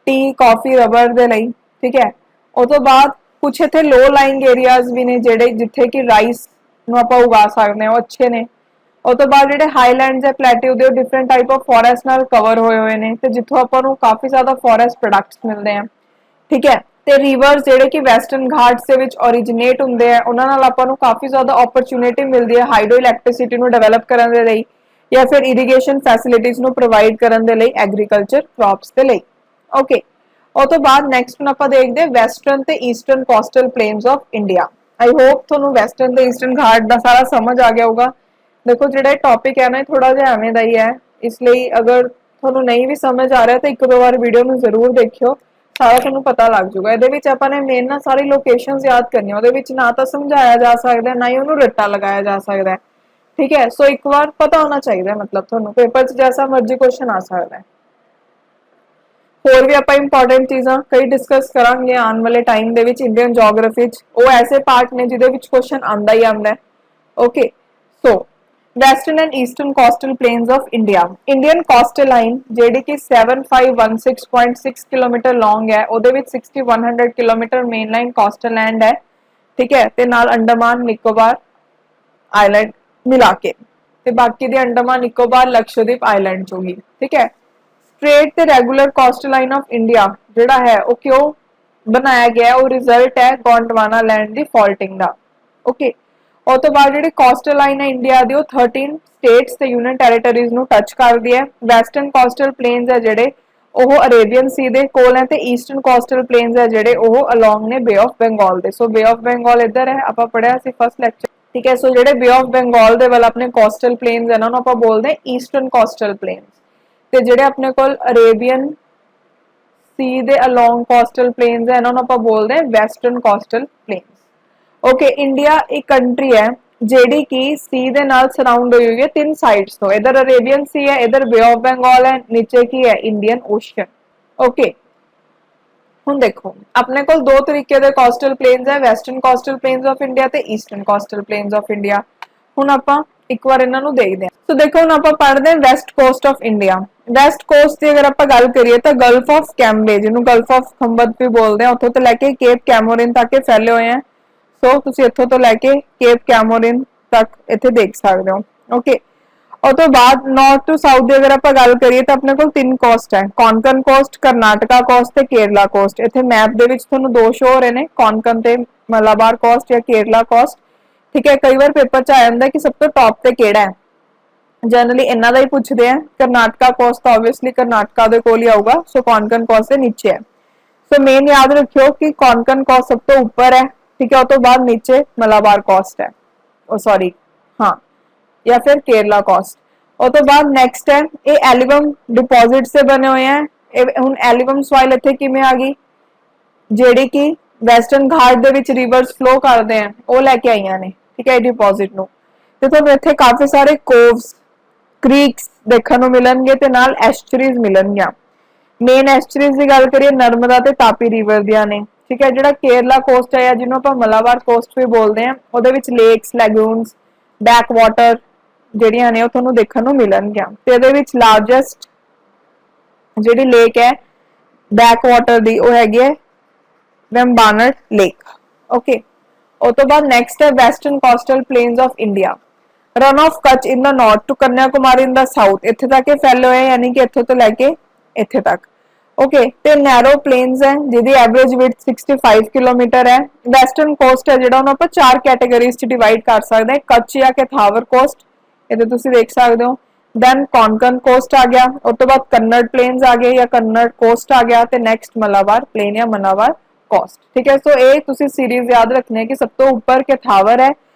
ਟੀ, ਕਾਫੀ, ਰਬਰ ਦੇ ਲਈ। ਠੀਕ ਹੈ, ਉਹ ਤੋਂ ਬਾਅਦ कुछ इत्थे लो लाइंग एरियाज भी ने जेडे जिथे कि राइस ਨੂੰ ਆਪਾਂ ਉਗਾ ਸਕਦੇ ਹਾਂ ਉਹ ਅੱਛੇ ਨੇ ਉਸ ਤੋਂ ਬਾਅਦ ਜਿਹੜੇ ਹਾਈਲੈਂਡਸ ਹੈ ਪਲੇਟਿਊ ਦੇ ਉਹ ਡਿਫਰੈਂਟ ਟਾਈਪ ਆਫ ਫੋਰੈਸਟ ਨਾਲ ਕਵਰ ਹੋਏ ਹੋਏ ਨੇ ਤੇ ਜਿੱਥੋਂ ਆਪਾਂ ਨੂੰ ਕਾਫੀ ਜ਼ਿਆਦਾ ਫੋਰੈਸਟ ਪ੍ਰੋਡਕਟਸ ਮਿਲਦੇ ਆ ਠੀਕ ਹੈ ਤੇ ਰਿਵਰਸ ਜਿਹੜੇ ਕਿ ਵੈਸਟਰਨ ਘਾਟਸ ਦੇ ਵਿੱਚ ਓਰੀਜਿਨੇਟ ਹੁੰਦੇ ਆ ਉਹਨਾਂ ਨਾਲ ਆਪਾਂ ਨੂੰ ਕਾਫੀ ਜ਼ਿਆਦਾ ਓਪਰਚ्युनिटी ਮਿਲਦੀ ਹੈ ਹਾਈਡਰੋ ਇਲੈਕਟ੍ਰਿਸਿਟੀ ਨੂੰ ਡਿਵੈਲਪ ਕਰਨ ਦੇ ਲਈ ਜਾਂ ਫਿਰ ਇਰੀਗੇਸ਼ਨ ਫੈਸਿਲਿਟੀਜ਼ ਨੂੰ ਪ੍ਰੋਵਾਈਡ ਕਰਨ ਦੇ ਲਈ ਐਗਰੀਕਲਚਰ ਕ੍ਰੌਪਸ ਦੇ ਲਈ ਓਕੇ ਉਸ ਤੋਂ ਬਾਅਦ ਨੈਕਸਟ ਨੂੰ ਆਪਾਂ ਦੇਖਦੇ ਹਾਂ ਵੈਸਟਰਨ ਤੇ eastern coastal plains of India I hope ਤੁਹਾਨੂੰ ਵੈਸਟਰਨ ਤੇ ਈਸਟਰਨ ਘਾਟ ਦਾ ਸਾਰਾ ਸਮਝ ਆ ਗਿਆ ਹੋਗਾ ਦੇਖੋ ਜਿਹੜਾ ਇਹ ਟੌਪਿਕ ਹੈ ਨਾ ਇਹ ਥੋੜਾ ਜਿਹਾ ਐਵੇਂ ਦਾ ਹੀ ਹੈ ਇਸ ਲਈ ਅਗਰ ਤੁਹਾਨੂੰ ਨਹੀਂ ਵੀ ਸਮਝ ਆ ਰਿਹਾ ਤਾਂ ਇੱਕ ਦੋ ਵਾਰ ਵੀਡੀਓ ਨੂੰ ਜ਼ਰੂਰ ਦੇਖਿਓ ਸਾਰਾ ਤੁਹਾਨੂੰ ਪਤਾ ਲੱਗ ਜਾਊਗਾ ਇਹਦੇ ਵਿੱਚ ਆਪਾਂ ਨੇ ਮੇਨ ਨਾ ਸਾਰੀ ਲੋਕੇਸ਼ਨਸ ਯਾਦ ਕਰਨੀਆਂ ਉਹਦੇ ਵਿੱਚ ਨਾ ਤਾਂ ਸਮਝਾਇਆ ਜਾ ਸਕਦਾ ਨਾ ਹੀ ਉਹਨੂੰ ਰੱਟਾ ਲਗਾਇਆ ਜਾ ਸਕਦਾ ਠੀਕ ਹੈ ਸੋ ਇੱਕ ਵਾਰ ਪਤਾ ਹੋਣਾ ਚਾਹੀਦਾ ਮਤਲਬ ਤੁਹਾਨੂੰ ਪੇਪਰ 'ਚ ਜੈਸਾ ਮਰਜ਼ੀ ਕੁਐਸਚਨ ਆ ਸਕਦਾ ਹੈ ਹੋਰ ਵੀ ਆਪਾਂ ਇੰਪੋਰਟੈਂਟ ਚੀਜ਼ਾਂ ਕਈ ਡਿਸਕਸ ਕਰਾਂਗੇ ਆਉਣ ਵਾਲੇ ਟਾਈਮ ਦੇ ਵਿੱਚ ਇੰਡੀਅਨ ਜੀਓਗ੍ਰਾਫੀ 'ਚ ਉਹ ਐਸੇ ਪਾਰਟ ਨੇ ਜਿਹਦੇ ਵਿੱਚ ਕੁਐਸਚਨ ਆਂਦਾ ਹੀ ਆਂਦਾ ਹੈ okay so western and eastern coastal plains of India Indian coastal line ਜਿਹੜੀ ਕਿ 7516.6 ਕਿਲੋਮੀਟਰ ਲੌਂਗ ਹੈ ਉਹਦੇ ਵਿੱਚ 6100 kilometre main line coastal land ਹੈ ਠੀਕ ਹੈ ਤੇ ਨਾਲ ਅੰਡਮਾਨ ਨਿਕੋਬਾਰ ਆਈਲੈਂਡ ਮਿਲਾ ਕੇ ਤੇ ਬਾਕੀ ਦੇ ਅੰਡਮਾਨ ਨਿਕੋਬਾਰ ਲਕਸ਼ਦ੍ਵੀਪ ਆਈਲੈਂਡ ਹੋਗੀ ਠੀਕ ਹੈ स्ट्रेट ते regular coastal line of India जिहड़ा है वो क्यों बनाया गया है वो रिजल्ट है गोंडवाना लैंड दी फॉल्टिंग दा ओके और तो बाद जिहड़ी कोस्टल लाइन है इंडिया दी वो 13 स्टेट्स ते यूनियन टेरिटरीज नु टच करदी है वेस्टर्न कोस्टल प्लेन्स है जिहड़े ਉਹ ਅਰੇਬੀਅਨ ਸੀ ਦੇ ਕੋਲ ਹੈ ਤੇ ਈਸਟਰਨ ਕੋਸਟਲ ਪਲੇਨਸ ਹੈ ਜਿਹੜੇ ਉਹ ਅਲੋਂਗ ਨੇ ਬੇ ਆਫ ਬੰਗਾਲ ਦੇ ਸੋ ਬੇ ਆਫ ਬੰਗਾਲ ਇੱਧਰ ਹੈ ਆਪਾਂ ਪੜਿਆ ਸੀ ਫਸਟ ਲੈਕਚਰ ਠੀਕ ਹੈ ਸੋ ਜਿਹੜੇ ਬੇ ਆਫ ਬੰਗਾਲ ਦੇ ਵੱਲ ਆਪਣੇ ਕੋਸਟਲ ਪਲੇਨਸ ਇਹਨਾਂ ਨੂੰ ਆਪਾਂ ਬੋਲਦੇ ਹਾਂ ਈਸਟਰਨ ਕੋਸਟਲ ਪਲੇਨਸ ਤੇ ਜਿਹੜੇ ਆਪਣੇ ਕੋਲ ਅਰੇਬੀਅਨ ਸੀ ਦੇ ਅਲੋਂਗ ਕੋਸਟਲ ਪਲੇਨਸ ਹੈ ਇਹਨਾਂ ਨੂੰ ਆਪਾਂ ਬੋਲਦੇ ਹਾਂ western coastal planes okay India ਇੱਕ ਕੰਟਰੀ ਹੈ ਜਿਹੜੀ ਕਿ ਸੀ ਦੇ ਨਾਲ ਸਰਾਊਂਡ ਹੋਈ ਹੋਈ ਹੈ ਤਿੰਨ ਸਾਈਡਸ ਤੋਂ ਇਧਰ ਅਰੇਬੀਅਨ ਸੀ ਹੈ ਇਧਰ ਬੇ ਆਫ ਬੰਗਾਲ ਹੈ ਨੀਚੇ ਕੀ ਹੈ ਇੰਡੀਅਨ ਓਸ਼ਨ ਓਕੇ ਹੁਣ ਦੇਖੋ ਆਪਣੇ ਕੋਲ ਦੋ ਤਰੀਕੇ ਦੇ ਕੋਸਟਲ ਪਲੇਨਸ ਹੈ western coastal plains of India ਤੇ eastern coastal plains of India ਹੁਣ ਆਪਾਂ ਇੱਕ ਵਾਰ ਇਹਨਾਂ ਨੂੰ ਦੇਖਦੇ ਹਾਂ ਸੋ ਦੇਖੋ ਹੁਣ ਆਪਾਂ ਪੜ੍ਹਦੇ ਹਾਂ West cost of India West cost ਦੀ ਅਗਰ ਆਪਾਂ ਗੱਲ ਕਰੀਏ ਤਾਂ ਗਲਫ ਆਫ ਕੈਂਬੇ ਜਿਹਨੂੰ ਗਲਫ ਆਫ ਖੰਬਤ ਵੀ ਬੋਲਦੇ ਆ ਉੱਥੋਂ ਤੋਂ ਲੈ ਕੇ ਕੇਪ ਕੈਮੋਰਿਨ ਤੱਕ ਫੈਲੇ ਹੋਏ ਆ ਸੋ ਤੁਸੀਂ ਇੱਥੋਂ ਤੋਂ ਲੈ ਕੇ ਕੇਪ ਕੈਮੋਰਿਨ ਤੱਕ ਇੱਥੇ ਦੇਖ ਸਕਦੇ ਹੋ ਓਕੇ और तो बाद नॉर्थ टू साउथ की अगर आप गल करिए तो अपने को तीन कोस्ट है कोंकण कोस्ट कर्नाटका कोस्ट ते केरला कोस्ट इत्थे मैप दे विच तुहानू दो शो हो रहे ने कोंकण ते मलाबार कोस्ट या केरला कोस्ट ठीक है कई बार पेपर च आ जांदा कि सब तो टॉप ते किहड़ा है जनरली इन्हां दा ही पुछदे आ कर्नाटका कोस्ट तो ऑब्वियसली कर्नाटका दे कोल ही आऊगा सो कोंकण कोस्ट दे नीचे है सो मेन याद रखियो कि कोंकण कोस्ट सब तो ऊपर है ठीक है उस तो बाद नीचे मलाबार कोस्ट है ओ सॉरी हाँ या फिर केरला कोस्ट और तो बाद नेक्स्ट है ये एल्बम डिपॉजिट से बने हुए हैं हुन एल्बम सॉइल इत्थे किवें आ गई जेडी कि वेस्टर्न घाट दे विच रिवर्स फ्लो करदे हैं वो लेके आईयां ने ठीक है डिपॉजिट नु ते तुहानू इत्थे काफी सारे कोव्स क्रीक्स देखण नू मिलणगे ते नाल एस्चुरीज मिलणगियां मेन एस्चुरीज की गल करिए नर्मदा ते तापी रिवर दियां ने ठीक है जिहड़ा केरला कोस्ट है जिन्हों आपां मलाबार कोस्ट भी बोलते हैं ਉਹਦੇ ਵਿੱਚ लेक्स लैगून्स बैक वाटर ਜਿਹੜੀਆਂ ਨੇ ਉਹ ਤੁਹਾਨੂੰ ਦੇਖਣ ਨੂੰ ਮਿਲਣਗੀਆਂ ਤੇ ਇਹਦੇ ਵਿੱਚ ਲਾਰਜੈਸਟ ਜਿਹੜੀ ਲੇਕ ਹੈ ਬੈਕ ਵਾਟਰ ਦੀ ਉਹ ਹੈਗੀ ਹੈ ਵੈਂਬਾਨਰ ਲੇਕ ਓਕੇ ਉਸ ਤੋਂ ਬਾਅਦ ਨੈਕਸਟ ਹੈ western coastal plains of India Rann of Kutch in the north to Kanyakumari in the south ਇੱਥੇ ਤੱਕ ਇਹ ਫੈਲੇ ਹੋਏ ਯਾਨੀ ਕਿ ਇੱਥੋਂ ਤੋਂ ਲੈ ਕੇ ਇੱਥੇ ਤੱਕ ओके ਤੇ ਨੈਰੋ ਪਲੇਨਸ ਹੈ ਜਿਹਦੀ ਐਵਰੇਜ ਵਿਡਥ 65 ਕਿਲੋਮੀਟਰ ਹੈ ਵੈਸਟਰਨ ਕੋਸਟ ਹੈ ਜਿਹੜਾ ਉਹਨੂੰ ਆਪਾਂ ਚਾਰ ਕੈਟਾਗਰੀਜ਼ ਚ ਡਿਵਾਈਡ ਕਰ ਸਕਦੇ ਹਾਂ ਕੱਚ ਜਾਂ ਕੈਥਾਵਰ ਕੋਸਟ ਇਹਦੇ ਤੁਸੀਂ ਦੇਖ ਸਕਦੇ ਹੋ ਦੈਨ ਕੋਂਕਣ ਕੋਸਟ ਆ ਗਿਆ ਉਸ ਤੋਂ ਬਾਅਦ ਕੰਨੜ ਪਲੇਨਸ ਆ ਗਏ ਜਾਂ ਕੰਨੜ ਕੋਸਟ ਆ ਗਿਆ ਤੇ ਨੈਕਸਟ ਮਲਾਬਾਰ ਪਲੇਨ ਜਾਂ ਮਲਾਬਾਰ ਕੋਸਟ ਠੀਕ ਹੈ ਸੋ ਇਹ ਤੁਸੀਂ ਸੀਰੀਜ਼ ਯਾਦ ਰੱਖਣੀ ਹੈ ਕਿ ਸਭ ਤੋਂ ਉੱਪਰ ਕੈਥਾਵਰ ਹੈ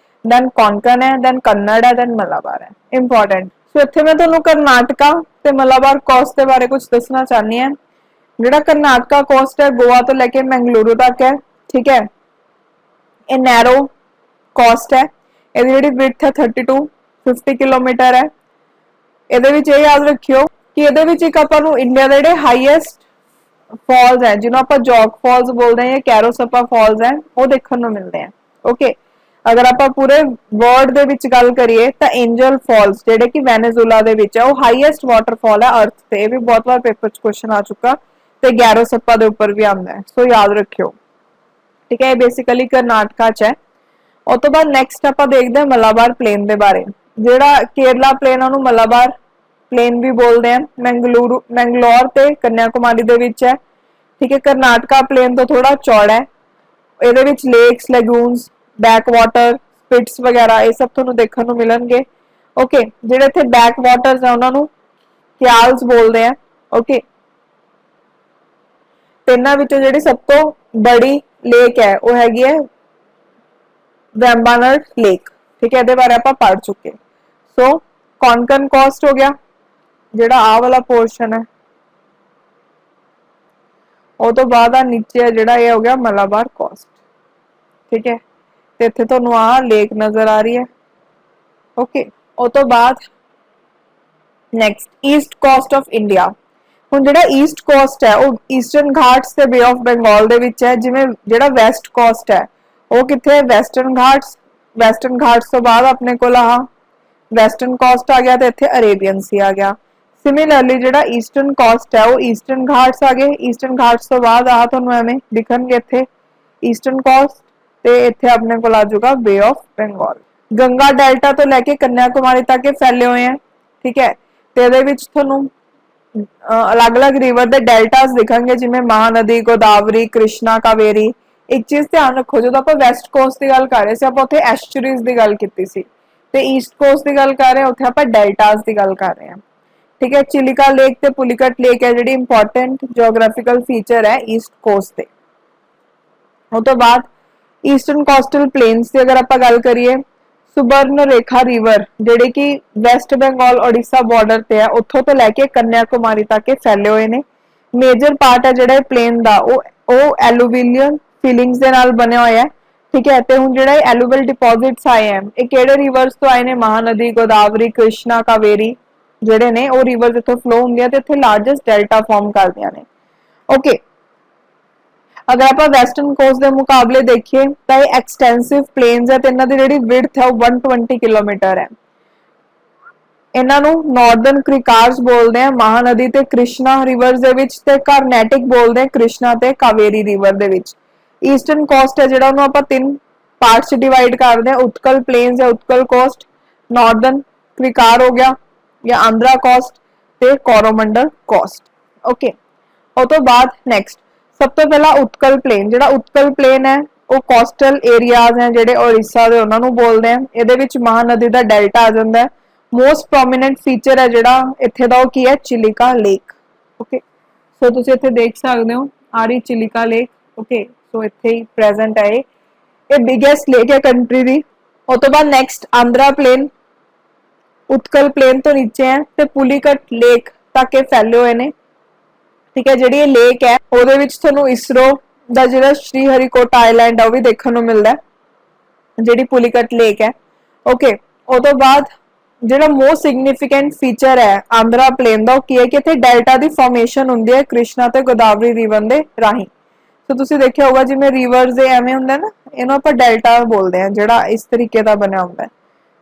ਦੈਨ ਕੋਂਕਣ ਹੈ ਦੈਨ ਕੰਨੜ ਹੈ ਦੈਨ ਮਲਾਬਾਰ ਹੈ ਇੰਪੋਰਟੈਂਟ ਸੋ ਇੱਥੇ ਮੈਂ ਤੁਹਾਨੂੰ ਕਰਨਾਟਕਾ ਤੇ ਮਲਾਬਾਰ ਕੋਸਟ ਦੇ ਬਾਰੇ ਕੁਝ ਦੱਸਣਾ ਚਾਹਨੀ ਹਾਂ ਜਿਹੜਾ ਕਰਨਾਟਕਾ ਕੋਸਟ ਹੈ ਗੋਆ ਤੋਂ ਲੈ ਕੇ ਮੰਗਲੁਰੂ ਤੱਕ ਹੈ ਠੀਕ ਹੈ ਇਹ ਨੈਰੋ ਕੋਸਟ ਹੈ ਇਹਦੀ ਜਿਹੜੀ ਵਿਡਥ ਹੈ 50 ਕਿਲੋਮੀਟਰ ਹੈ ਇਹਦੇ ਵਿੱਚ ਇਹ ਯਾਦ ਰੱਖਿਓ ਕਿ ਇਹਦੇ ਵਿੱਚ ਇੱਕ ਆਪਾਂ ਨੂੰ ਇੰਡੀਆ ਦੇ ਜਿਹੜੇ ਹਾਈਐਸਟ ਫਾਲਸ ਹੈ ਜਿਹਨੂੰ ਆਪਾਂ ਜੋਗ ਫਾਲਸ ਬੋਲਦੇ ਹਾਂ ਜਾਂ ਕੈਰੋਸਪਾ ਫਾਲਸ ਹੈ ਉਹ ਦੇਖਣ ਨੂੰ ਮਿਲਦੇ ਆ ਓਕੇ ਅਗਰ ਆਪਾਂ ਪੂਰੇ ਵਰਲਡ ਦੇ ਵਿੱਚ ਗੱਲ ਕਰੀਏ ਤਾਂ ਐਂਜਲ ਫਾਲਸ ਜਿਹੜੇ ਕਿ ਵੈਨੇਜ਼ੁਲਾ ਦੇ ਵਿੱਚ ਹੈ ਉਹ ਹਾਈਐਸਟ ਵਾਟਰਫਾਲ ਹੈ ਅਰਥ ਤੇ ਇਹ ਵੀ ਬਹੁਤ ਵਾਰ ਪੇਪਰ 'ਚ ਕੁਐਸਚਨ ਆ ਚੁੱਕਾ ਤੇ ਗੈਰੋਸਪਾ ਦੇ ਉੱਪਰ ਵੀ ਆਉਂਦਾ ਹੈ ਸੋ ਯਾਦ ਰੱਖਿਓ ठीक है, बेसिकली कर्नाटका च है। उस तो बाद नैक्सट आप देखते हैं मलाबार प्लेन के बारे, जोड़ा केरला प्लेन उन्होंने मलाबार प्लेन भी बोलते हैं, मैंगलोर ते कन्याकुमारी दे विच है। ठीक है, कर्नाटका प्लेन तो थोड़ा चौड़ा है, ये lakes, lagoons, back water, spits वगैरह ये सब थोड़ा देखने को मिलनगे। ओके, जेडे इत्थे बैक वाटर्स है उन्होंने क्याल्स बोलते हैं। ओके, तिना विचों जिहड़ी सब तो बड़ी लेक है वो हैगी है वेम्बानर लेक। ठीक है, ये बारे आप पढ़ चुके। सो कॉन्कन कोस्ट हो गया, जेड़ा आ वाला पोर्शन है, वो तो बाद आ नीचे है जेड़ा ये हो गया मलाबार कोस्ट। ठीक है, तो इत्थे तुहानूं आ लेक नजर आ रही है। ओके, वो तो बाद next east coast of India. हुण जिहड़ा ईस्ट कोस्ट है वो ईस्टर्न घाट्स ते बे ऑफ बंगाल दे विच है। जिवें जिहड़ा वैस्ट कोस्ट है वो कित्थे है, वेस्टर्न घाट्स। वेस्टर्न घाट्स तो बाद अपने कोल आ वैसटर्न कोस्ट आ गया, तो इत्थे अरेबियन सी आ गया। सिमिलरली जिहड़ा ईस्टर्न कोस्ट है वो ईस्टर्न घाट्स आ गए। ईस्टर्न घाट्स तो बाद आ तुहानूं एवें दिखणगे इत्थे ईस्टर्न कोस्ट, ते इत्थे अपने कोल आ जाऊगा बे ऑफ बंगाल। गंगा डेल्टा तो लैके कन्याकुमारी तक ये फैले हुए हैं। ठीक है, तो इहदे विच तुहानूं अलग अलग रिवर दे डेल्टास दिखणगे, जिवें महानदी, गोदावरी, कृष्णा, कावेरी। एक चीज ध्यान रखो, जो आप वैसट कोस्ट की गल कर रहे थे आप उत्थे एस्चुरीज की गल की सी, ते ईस्ट कोस्ट की गल कर रहे हैं उत्थे आप डेल्टास की गल कर रहे हैं। ठीक है, चिलिका लेक ते पुलिकट लेक है जिहड़ी इंपॉर्टेंट जियोग्राफिकल फीचर है ईस्ट कोस्ट ते। उस तो बाद ईस्टर्न कोस्टल प्लेन्स की अगर आप गल करिए, सुबर्ण रेखा रिवर जेडे कि वैसट बंगाल ओडिशा बॉर्डर पे है, उतों तो लैके कन्याकुमारी तक फैले हुए ने। मेजर पार्ट है जेड़ा प्लेन का वो एलुविलियन फीलिंग्स दे नाल बनिया होया है। ठीक है, तो हुण जेड़ा एलुवियल डिपॉजिट्स आए हैं ये किहड़े रिवर्स तो आए ने, महानदी, गोदावरी, कृष्णा, कावेरी जेडे ने वो रिवर्स इत्थों फ्लो होंदियां ते इत्थे लार्जेस्ट डेल्टा फॉर्म करदियां ने। ओके, अगर आप वैसटर्न कोस्ट के मुकाबले देखिए तो ये एक्सटेंसिव प्लेन्स है, तो इन्हों की जी विड्थ है 120 किलोमीटर है। इन्हों नॉर्दर्न क्रिकार्स बोलते हैं महानदी ते कृष्णा रिवर्स दे विच, ते कार्नेटिक बोलते हैं कृष्णा ते कावेरी रिवर दे विच। ईस्टर्न कोस्ट है जिहड़ा उहनूं आपां 3 पार्ट्स डिवाइड करते हैं, उत्कल प्लेन्स है उत्कल कोस्ट, नॉर्दर्न क्रिकार हो गया या आंध्रा कोस्ट, ते कोरोमंडल कोस्ट। ओके, उस तो बाद नैक्सट सब तो पहला उत्कल प्लेन। जिहड़ा उत्कल प्लेन है वो कोस्टल एरियाज हैं जिहड़े उड़ीसा दे उन्हां नूं बोलदे हैं। इहदे विच महानदी दा डेल्टा आ जांदा है। मोस्ट प्रोमिनेंट फीचर है जिहड़ा इत्थे दा की है चिलिका लेक। ओके, सो तुसीं इत्थे देख सकदे हो आ रही चिलिका लेक। ओके, सो इत्थे ही प्रेजेंट है ये बिगेस्ट लेक है कंट्री दी। उस तो बाद next Andhra plain, Utkal plain तो नीचे है, ते पुलिकट लेक तक ये फैले हुए ने। ठीक है, जी लेक है ਉਹਦੇ ਵਿੱਚ ਤੁਹਾਨੂੰ इसरो ਦਾ ਜਿਹੜਾ श्री हरिकोटा आइलैंड है वो भी देखने को मिलता है, जी पुलिकट लेक है। ओके, उस तो बाद ਜਿਹੜਾ मोस्ट सिग्निफिकेंट फीचर है आंध्रा प्लेन का की है कि इतने डेल्टा की फॉर्मेशन होंगी है कृष्णा ते गोदावरी रिवर के राही। तो तुसीं देखिया होगा जिवें रिवर्स दे एवें हुंदा ना, इहनूं आपां डेल्टा बोलते हैं जिहड़ा इस तरीके का बनिया हुंदा है।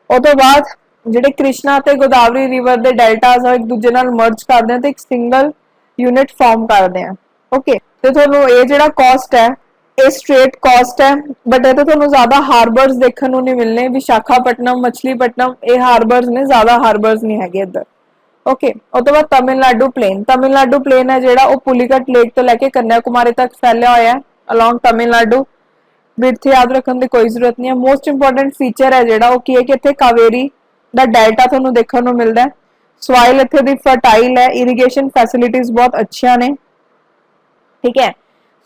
उस तो बाद जिहड़े कृष्णा ते गोदावरी रिवर के डेल्टास एक दूजे नाल मर्ज करदे हैं ते एक सिंगल यूनिट फॉर्म करते हैं। ओके, तो थोनों ये जिहड़ा कॉस्ट है ये स्ट्रेट कॉस्ट है, बट ये तो थोनों ज्यादा हार्बर्स देखने को नहीं मिलने। विशाखापट्टनम, मछलीपट्टनम ये हार्बर्स ने, ज्यादा हार्बर्स नहीं है इधर। ओके, उस तो बाद तमिलनाडु प्लेन। तमिलनाडु प्लेन है जिहड़ा वो पुलिकट लेक तो लैके कन्याकुमारी तक फैलिया होया है अलॉन्ग तमिलनाडु। विड्थ याद रखने की कोई जरूरत नहीं है। मोस्ट इंपोर्टेंट फीचर है जिहड़ा वो की है कि इत्थे कावेरी दा डेल्टा थोनों देखने को मिलता है। सॉइल इत्थे दी फर्टाइल है, इरीगेशन फैसिलिटीज बहुत अच्छिया ने। ठीक है,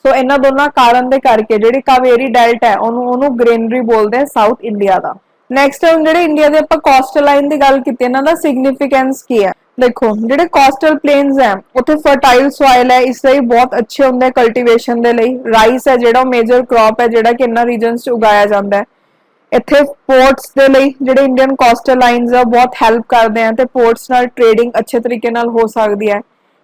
सो इन्हां दोनों कारण दे करके जिहड़ी कावेरी डेल्टा है उन्होंने ग्रीनरी बोलते हैं साउथ इंडिया का। नैक्सट टाइम जिहड़े इंडिया के आपां कोस्टल लाइन की गल की, इन्हां दा सिग्निफिकेंस की है। देखो जिहड़े कोस्टल प्लेन्स है उत्थे फर्टाइल सॉइल है, इसलिए बहुत अच्छे होंगे कल्टीवेशन के लिए। राइस है जिहड़ा मेजर क्रॉप है जिहड़ा कि इन्हां रीजनस च उगाया जाता है। इत्थे पोर्ट्स दे लई जिहड़े इंडियन कोस्टल लाइन्स है बहुत हेल्प करते हैं, ते पोर्ट्स नाल ट्रेडिंग अच्छे तरीके नाल हो सकती है।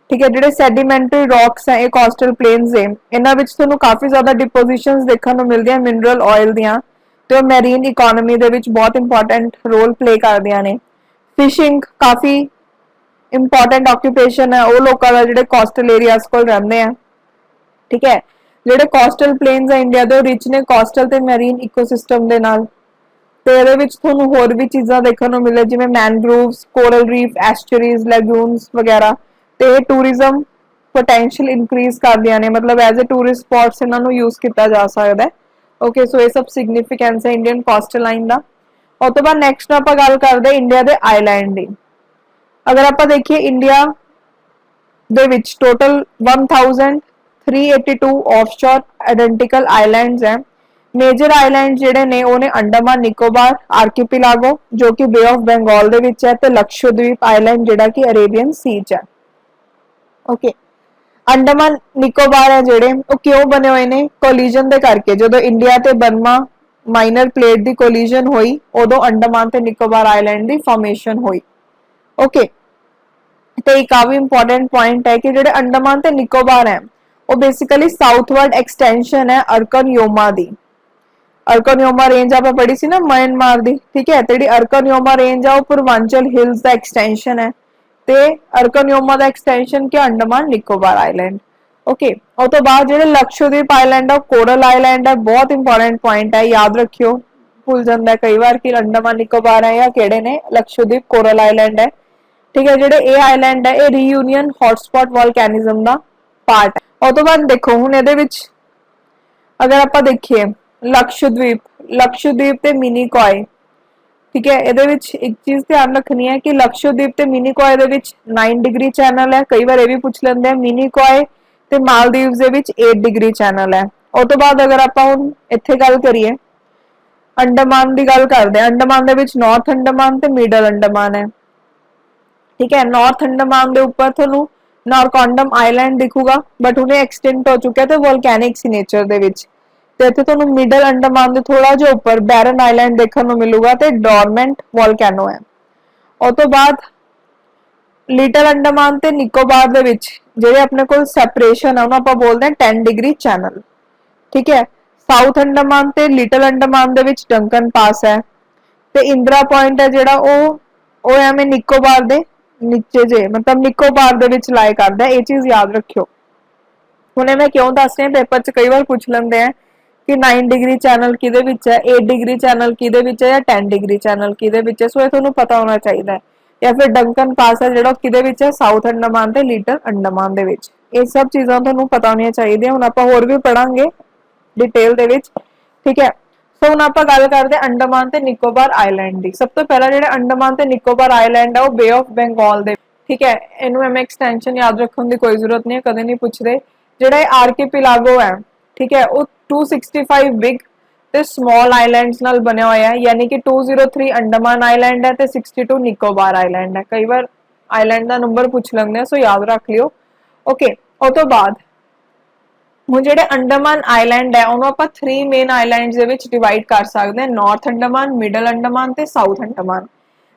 ठीक है, जिहड़े सैडीमेंटरी रॉक्स है ये कोस्टल प्लेन्स है, इन्हां विच तुहानूं काफी ज्यादा डिपोजिशंस देखने को मिलती है मिनरल ऑयल दियां, ते मैरीन इकोनॉमी दे विच बहुत इंपॉर्टेंट रोल प्ले करदियां ने। फिशिंग काफी इंपॉर्टेंट ऑक्यूपेशन है वो लोगों का जिहड़े कोस्टल एरियाज कोल रहिंदे हैं। ठीक है, ਜਿਹੜੇ ਕੋਸਟਲ ਪਲੇਨਸ ਆ ਇੰਡੀਆ ਦੇ, ਉਹ ਰਿਚ ਨੇ ਕੋਸਟਲ ਤੇ ਮੈਰੀਨ ਇਕੋਸਿਸਟਮ ਦੇ ਨਾਲ। ਤੇ ਇਹਦੇ ਵਿੱਚ ਤੁਹਾਨੂੰ ਹੋਰ ਵੀ ਚੀਜ਼ਾਂ ਦੇਖਣ ਨੂੰ ਮਿਲੇ, ਜਿਵੇਂ ਮੈਨਗ੍ਰੋਵਸ, ਕੋਰਲ ਰੀਫ, ਐਸਚਰੀਜ਼, ਲੈਗੂਨਸ ਵਗੈਰਾ। ਤੇ ਇਹ ਟੂਰਿਜ਼ਮ ਪੋਟੈਂਸ਼ੀਅਲ ਇਨਕਰੀਜ਼ ਕਰਦੀਆਂ ਨੇ, ਮਤਲਬ ਐਜ਼ ਅ ਟੂਰਿਸਟ ਸਪॉट्स ਇਹਨਾਂ ਨੂੰ ਯੂਜ਼ ਕੀਤਾ ਜਾ ਸਕਦਾ ਹੈ। ਓਕੇ, ਸੋ ਇਹ ਸਭ ਸਿਗਨੀਫੀਕੈਂਸ ਹੈ ਇੰਡੀਅਨ ਕੋਸਟਲ ਲਾਈਨ ਦਾ। ਉਸ ਤੋਂ ਬਾਅਦ ਨੈਕਸਟ ਆਪਾਂ ਗੱਲ ਕਰਦੇ ਇੰਡੀਆ ਦੇ ਆਈਲੈਂਡ ਦੀ। ਅਗਰ ਆਪਾਂ ਦੇਖੀਏ ਇੰਡੀਆ ਦੇ ਵਿੱਚ ਟੋਟਲ 1382 ਆਫਸ਼ੋਰ ਆਇਡੈਂਟੀਕਲ ਆਈਲੈਂਡਸ ਹੈ। ਮੇਜਰ ਆਈਲੈਂਡ ਜਿਹੜੇ ਨੇ ਉਹ ਨੇ ਅੰਡਮਾਨ ਨਿਕੋਬਾਰ ਆਰਕੀਪੀਲਾਗੋ, ਜੋ ਕਿ ਬੇ ਆਫ ਬੰਗਾਲ ਦੇ ਵਿੱਚ ਹੈ, ਤੇ ਲਕਸ਼ਦ੍ਵੀਪ ਆਈਲੈਂਡ ਜਿਹੜਾ ਕਿ ਅਰੇਬੀਅਨ ਸੀ ਚ ਹੈ। ਓਕੇ, ਅੰਡਮਾਨ ਨਿਕੋਬਾਰ ਹੈ ਜਿਹੜੇ, ਉਹ ਕਿਉਂ ਬਣੇ ਹੋਏ ਨੇ? ਕੋਲੀਜਨ ਦੇ ਕਰਕੇ। ਜਦੋਂ ਇੰਡੀਆ ਤੇ ਬਰਮਾ ਮਾਈਨਰ ਪਲੇਟ ਦੀ ਕੋਲੀਜਨ ਹੋਈ, ਉਦੋਂ ਅੰਡਮਾਨ ਤੇ ਨਿਕੋਬਾਰ ਆਈਲੈਂਡ ਦੀ ਫਾਰਮੇਸ਼ਨ ਹੋਈ। ਓਕੇ, ਤੇ ਇੱਕ ਆ ਵੀ ਇੰਪੋਰਟੈਂਟ ਪੁਆਇੰਟ ਹੈ ਕਿ ਜਿਹੜੇ ਅੰਡਮਾਨ ਤੇ ਨਿਕੋਬਾਰ ਹੈ, ਉਹ ਬੇਸਿਕਲੀ ਸਾਊਥਵਰਡ ਐਕਸਟੈਂਸ਼ਨ ਹੈ ਅਰਕਨਯੋਮਾ ਦੀ। ਅਰਕਨਯੋਮਾ ਰੇਂਜ ਆਪਾਂ ਪੜ੍ਹੀ ਸੀ ਨਾ ਮਿਆਂਮਾਰ ਦੀ, ਠੀਕ ਹੈ। ਤੇ ਜਿਹੜੀ ਅਰਕਨਯੋਮਾ ਰੇਂਜ ਆ ਉਹ ਪੂਰਵਾਂਚਲ ਹਿਲਸ ਦਾ ਐਕਸਟੈਂਸ਼ਨ ਹੈ, ਤੇ ਅਰਕਨਯੋਮਾ ਦਾ ਐਕਸਟੈਂਸ਼ਨ ਕਿ ਅੰਡਮਾਨ ਨਿਕੋਬਾਰ ਆਈਲੈਂਡ। ਓਕੇ, ਉਸ ਤੋਂ ਬਾਅਦ ਜਿਹੜੇ ਲਕਸ਼ਦ੍ਵੀਪ ਆਈਲੈਂਡ ਆ, ਕੋਰਲ ਆਈਲੈਂਡ ਹੈ। ਬਹੁਤ ਇੰਪੋਰਟੈਂਟ ਪੁਆਇੰਟ ਹੈ, ਯਾਦ ਰੱਖਿਓ, ਭੁੱਲ ਜਾਂਦਾ ਕਈ ਵਾਰ ਕਿ ਅੰਡਮਾਨ ਨਿਕੋਬਾਰ ਹੈ ਜਾਂ ਕਿਹੜੇ ਨੇ। ਲਕਸ਼ਦ੍ਵੀਪ ਕੋਰਲ ਆਈਲੈਂਡ ਹੈ, ਠੀਕ ਹੈ। ਜਿਹੜੇ ਇਹ ਆਈਲੈਂਡ ਹੈ ਇਹ ਰੀਯੂਨੀਅਨ ਹੌਟਸਪੌਟ ਵੋਲਕੈਨਿਜ਼ਮ ਦਾ ਪਾਰਟ ਹੈ। ਉਸ ਤੋਂ ਬਾਅਦ ਦੇਖੋ ਹੁਣ ਇਹਦੇ ਵਿੱਚ ਅਗਰ ਆਪਾਂ ਦੇਖੀਏ ਲਕਸ਼ਦ੍ਵੀਪ ਤੇ ਮਿਨੀਕॉय, ਠੀਕ ਹੈ। ਇਹਦੇ ਵਿੱਚ ਇੱਕ ਚੀਜ਼ ਧਿਆਨ ਰੱਖਣੀ ਹੈ ਕਿ ਲਕਸ਼ਦ੍ਵੀਪ ਤੇ ਮਿਨੀਕॉय ਦੇ ਵਿੱਚ 9 ਡਿਗਰੀ ਚੈਨਲ ਹੈ। ਕਈ ਵਾਰ ਇਹ ਵੀ ਪੁੱਛ ਲੈਂਦੇ ਆ ਮਿਨੀਕॉय ਤੇ ਮਾਲਦੀਵਸ ਦੇ ਵਿੱਚ 8 ਡਿਗਰੀ ਚੈਨਲ ਹੈ। ਉਸ ਤੋਂ ਬਾਅਦ ਅਗਰ ਆਪਾਂ ਹੁਣ ਇੱਥੇ ਗੱਲ ਕਰੀਏ ਅੰਡਮਾਨ ਦੀ ਗੱਲ ਕਰਦੇ ਆ, ਅੰਡਮਾਨ ਦੇ ਵਿੱਚ ਨਾਰਥ ਅੰਡਮਾਨ ਤੇ ਮਿਡਲ ਅੰਡਮਾਨ ਹੈ, ਠੀਕ ਹੈ। ਨਾਰਥ ਅੰਡਮਾਨ ਦੇ ਉੱਪਰ ਤੁਹਾਨੂੰ ਨਾਰਕੌਂਡਮ ਆਈਲੈਂਡ ਦਿਖੂਗਾ, ਬਟ ਉਹਨੇ ਐਕਸਟਿੰਕਟ ਹੋ ਚੁੱਕਿਆ ਤੇ ਵੋਲਕੈਨਿਕ ਸੀ ਨੇਚਰ ਦੇ ਵਿੱਚ। ਤੇ ਇੱਥੇ ਤੁਹਾਨੂੰ ਮਿਡਲ ਅੰਡਮਾਨ ਦੇ ਥੋੜਾ ਜਿਹਾ ਉੱਪਰ ਬੈਰਨ ਆਈਲੈਂਡ ਦੇਖਣ ਨੂੰ ਮਿਲੂਗਾ ਤੇ ਡੋਰਮੈਂਟ ਵੋਲਕੈਨੋ ਹੈ। ਉਸ ਤੋਂ ਬਾਅਦ ਲਿਟਲ ਅੰਡਮਾਨ ਤੇ ਨਿਕੋਬਾਰ ਦੇ ਵਿੱਚ ਜਿਹੜੇ ਆਪਣੇ ਕੋਲ ਸੈਪਰੇਸ਼ਨ ਹੈ ਉਹਨੂੰ ਆਪਾਂ ਬੋਲਦੇ ਹਾਂ 10 ਡਿਗਰੀ ਚੈਨਲ, ਠੀਕ ਹੈ। ਸਾਊਥ ਅੰਡਮਾਨ ਤੇ ਲਿਟਲ ਅੰਡਮਾਨ ਦੇ ਵਿੱਚ ਡੰਕਨ ਪਾਸ ਹੈ, ਤੇ ਇੰਦਰਾ ਪੁਆਇੰਟ ਹੈ ਜਿਹੜਾ ਉਹ ਐਵੇਂ ਨਿਕੋਬਾਰ ਦੇ ਨੀਚੇ ਜੇ, ਮਤਲਬ ਨਿਕੋਬਾਰ ਦੇ ਵਿੱਚ ਲਾਏ ਕਰਦਾ। ਇਹ ਚੀਜ਼ ਯਾਦ ਰੱਖਿਓ। ਹੁਣ ਮੈਂ ਕਿਉਂ ਦੱਸ ਰਹੀ ਹਾਂ, ਪੇਪਰ 'ਚ ਕਈ ਵਾਰ ਪੁੱਛ ਲੈਂਦੇ ਆ ਕਿ 9 ਡਿਗਰੀ ਚੈਨਲ ਕਿਹਦੇ ਵਿੱਚ ਹੈ, 8 ਡਿਗਰੀ ਚੈਨਲ ਕਿਹਦੇ ਵਿੱਚ ਹੈ, ਜਾਂ 10 ਡਿਗਰੀ ਚੈਨਲ ਕਿਹਦੇ ਵਿੱਚ ਹੈ। ਸੋ ਇਹ ਤੁਹਾਨੂੰ ਪਤਾ ਹੋਣਾ ਚਾਹੀਦਾ ਹੈ। ਜਾਂ ਫਿਰ ਡੰਕਨ ਪਾਸ ਹੈ ਜਿਹੜਾ ਕਿਹਦੇ ਵਿੱਚ ਹੈ, ਸਾਊਥ ਅੰਡਮਾਨ ਤੇ ਲਿਟਲ ਅੰਡਮਾਨ ਦੇ ਵਿੱਚ। ਇਹ ਸਭ ਚੀਜ਼ਾਂ ਤੁਹਾਨੂੰ ਪਤਾ ਹੋਣੀਆਂ ਚਾਹੀਦੀਆਂ। ਹੁਣ ਆਪਾਂ ਹੋਰ ਵੀ ਪੜਾਂਗੇ ਡਿਟੇਲ ਦੇ ਵਿੱਚ, ਠੀਕ ਹੈ। ਸੋ ਹੁਣ ਆਪਾਂ ਗੱਲ ਕਰਦੇ ਅੰਡਮਾਨ ਤੇ ਨਿਕੋਬਾਰ ਆਈਲੈਂਡ ਦੀ। ਸਭ ਤੋਂ ਪਹਿਲਾਂ ਜਿਹੜੇ ਅੰਡਮਾਨ ਤੇ ਨਿਕੋਬਾਰ ਆਈਲੈਂਡ ਆ ਉਹ ਬੇ ਆਫ ਬੰਗਾਲ ਦੇ, ਠੀਕ ਹੈ। ਇਹਨੂੰ ਐਵੇਂ ਐਕਸਟੈਂਸ਼ਨ ਯਾਦ ਰੱਖਣ ਦੀ ਕੋਈ ਜ਼ਰੂਰਤ ਨਹੀਂ ਹੈ, ਕਦੇ ਨਹੀਂ ਪੁੱਛਦੇ। ਜਿਹੜਾ ਇਹ ਆਰਕੀਪੀਲਾਗੋ ਹੈ, ਠੀਕ ਹੈ, ਉਹ 265 ਬਿਗ ਤੇ ਸਮਾਲ ਆਈਲੈਂਡਸ ਨਾਲ ਬਣਿਆ ਹੋਇਆ ਹੈ, ਯਾਨੀ ਕਿ 203 ਅੰਡਮਾਨ ਆਈਲੈਂਡ ਹੈ ਤੇ 62 ਨਿਕੋਬਾਰ ਆਈਲੈਂਡ ਹੈ। ਕਈ ਵਾਰ ਆਈਲੈਂਡ ਦਾ ਨੰਬਰ ਪੁੱਛ ਲੈਂਦੇ ਆ, ਸੋ ਯਾਦ ਰੱਖ ਲਿਓ। ਓਕੇ, ਉਸ ਤੋਂ ਬਾਅਦ ਹੁਣ ਜਿਹੜੇ ਅੰਡਮਾਨ ਆਈਲੈਂਡ ਹੈ ਉਹਨੂੰ ਆਪਾਂ 3 ਮੇਨ ਆਈਲੈਂਡਸ ਦੇ ਵਿੱਚ ਡਿਵਾਈਡ ਕਰ ਸਕਦੇ ਹਾਂ, ਨਾਰਥ ਅੰਡਮਾਨ, ਮਿਡਲ ਅੰਡਮਾਨ ਤੇ ਸਾਊਥ ਅੰਡਮਾਨ।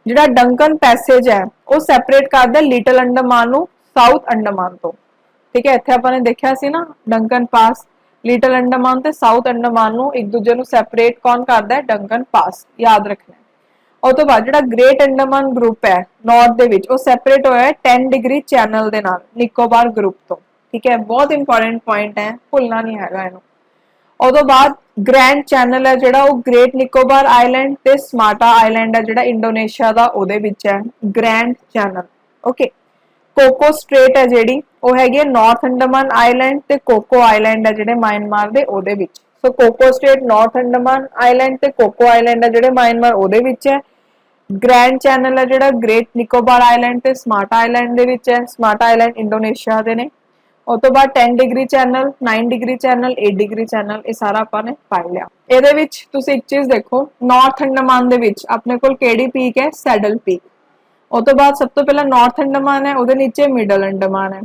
ਜਿਹੜਾ ਡੰਕਨ ਪੈਸੇਜ ਹੈ ਉਹ ਸੈਪਰੇਟ ਕਰਦਾ ਲਿਟਲ ਅੰਡਮਾਨ ਨੂੰ ਸਾਊਥ ਅੰਡਮਾਨ ਤੋਂ, ਠੀਕ ਹੈ। ਇੱਥੇ ਆਪਾਂ ਨੇ ਦੇਖਿਆ ਸੀ ਨਾ ਡੰਕਨ ਪਾਸ, ਲਿਟਲ ਅੰਡਮਾਨ ਤੇ ਸਾਊਥ ਅੰਡਮਾਨ ਨੂੰ ਇੱਕ ਦੂਜੇ ਨੂੰ ਸੈਪਰੇਟ ਕੌਣ ਕਰਦਾ ਹੈ? ਡੰਕਨ ਪਾਸ, ਯਾਦ ਰੱਖਣਾ। ਉਸ ਤੋਂ ਬਾਅਦ ਜਿਹੜਾ ਗ੍ਰੇਟ ਅੰਡਮਾਨ ਗਰੁੱਪ ਹੈ ਨਾਰਥ ਦੇ ਵਿੱਚ, ਉਹ ਸੈਪਰੇਟ ਹੋਇਆ ਹੈ 10 ਡਿਗਰੀ ਚੈਨਲ ਦੇ ਨਾਲ ਨਿਕੋਬਾਰ ਗਰੁੱਪ ਤੋਂ, ਠੀਕ ਹੈ। ਬਹੁਤ ਇੰਪੋਰਟੈਂਟ ਪੁਆਇੰਟ ਹੈ, ਭੁੱਲਣਾ ਨਹੀਂ ਹੈਗਾ ਇਹਨੂੰ। ਉਸ ਤੋਂ ਬਾਅਦ ਗ੍ਰੈਂਡ ਚੈਨਲ ਹੈ ਜਿਹੜਾ ਉਹ ਗ੍ਰੇਟ ਨਿਕੋਬਾਰ ਆਈਲੈਂਡ ਤੇ ਸਮਾਟਾ ਆਈਲੈਂਡ ਹੈ ਜਿਹੜਾ ਇੰਡੋਨੇਸ਼ੀਆ ਦਾ, ਉਹਦੇ ਵਿੱਚ ਹੈ grand channel. Okay, Coco strait ਹੈ ਜਿਹੜੀ ਉਹ ਹੈਗੀ ਹੈ ਨਾਰਥ ਅੰਡਮਾਨ ਆਈਲੈਂਡ ਤੇ ਕੋਕੋ ਆਈਲੈਂਡ ਹੈ ਜਿਹੜੇ ਮਿਆਂਮਾਰ ਦੇ, ਉਹਦੇ ਵਿੱਚ। So Coco strait north Andaman island ਤੇ ਕੋਕੋ ਆਈਲੈਂਡ ਹੈ ਜਿਹੜੇ ਮਿਆਂਮਾਰ, ਉਹਦੇ ਵਿੱਚ ਹੈ। ਗ੍ਰੈਂਡ ਚੈਨਲ ਹੈ ਜਿਹੜਾ ਗ੍ਰੇਟ ਨਿਕੋਬਾਰ ਆਈਲੈਂਡ ਤੇ ਸਮਾਟਾ ਆਈਲੈਂਡ ਦੇ ਵਿੱਚ ਹੈ। ਸਮਾਟਾ ਆਈਲੈਂਡ ਇੰਡੋਨੇਸ਼ੀਆ ਦੇ ਨੇ। ਉਸ ਤੋਂ ਬਾਅਦ 10 degree channel, 9 degree channel, 8 degree channel, ਇਹ ਸਾਰਾ ਆਪਾਂ ਨੇ ਪੜ ਲਿਆ। ਇਹਦੇ ਵਿੱਚ ਤੁਸੀਂ ਇੱਕ ਚੀਜ਼ ਦੇਖੋ, ਨਾਰਥ ਅੰਡਮਾਨ ਦੇ ਵਿੱਚ ਆਪਣੇ ਕੋਲ ਕਿਹੜੀ ਪੀਕ ਹੈ? Saddle peak. ਉਸ ਤੋਂ ਬਾਅਦ ਸਭ ਤੋਂ ਪਹਿਲਾਂ ਨਾਰਥ ਅੰਡਮਾਨ ਹੈ, ਉਹਦੇ ਨੀਚੇ ਮਿਡਲ ਅੰਡਮਾਨ ਹੈ।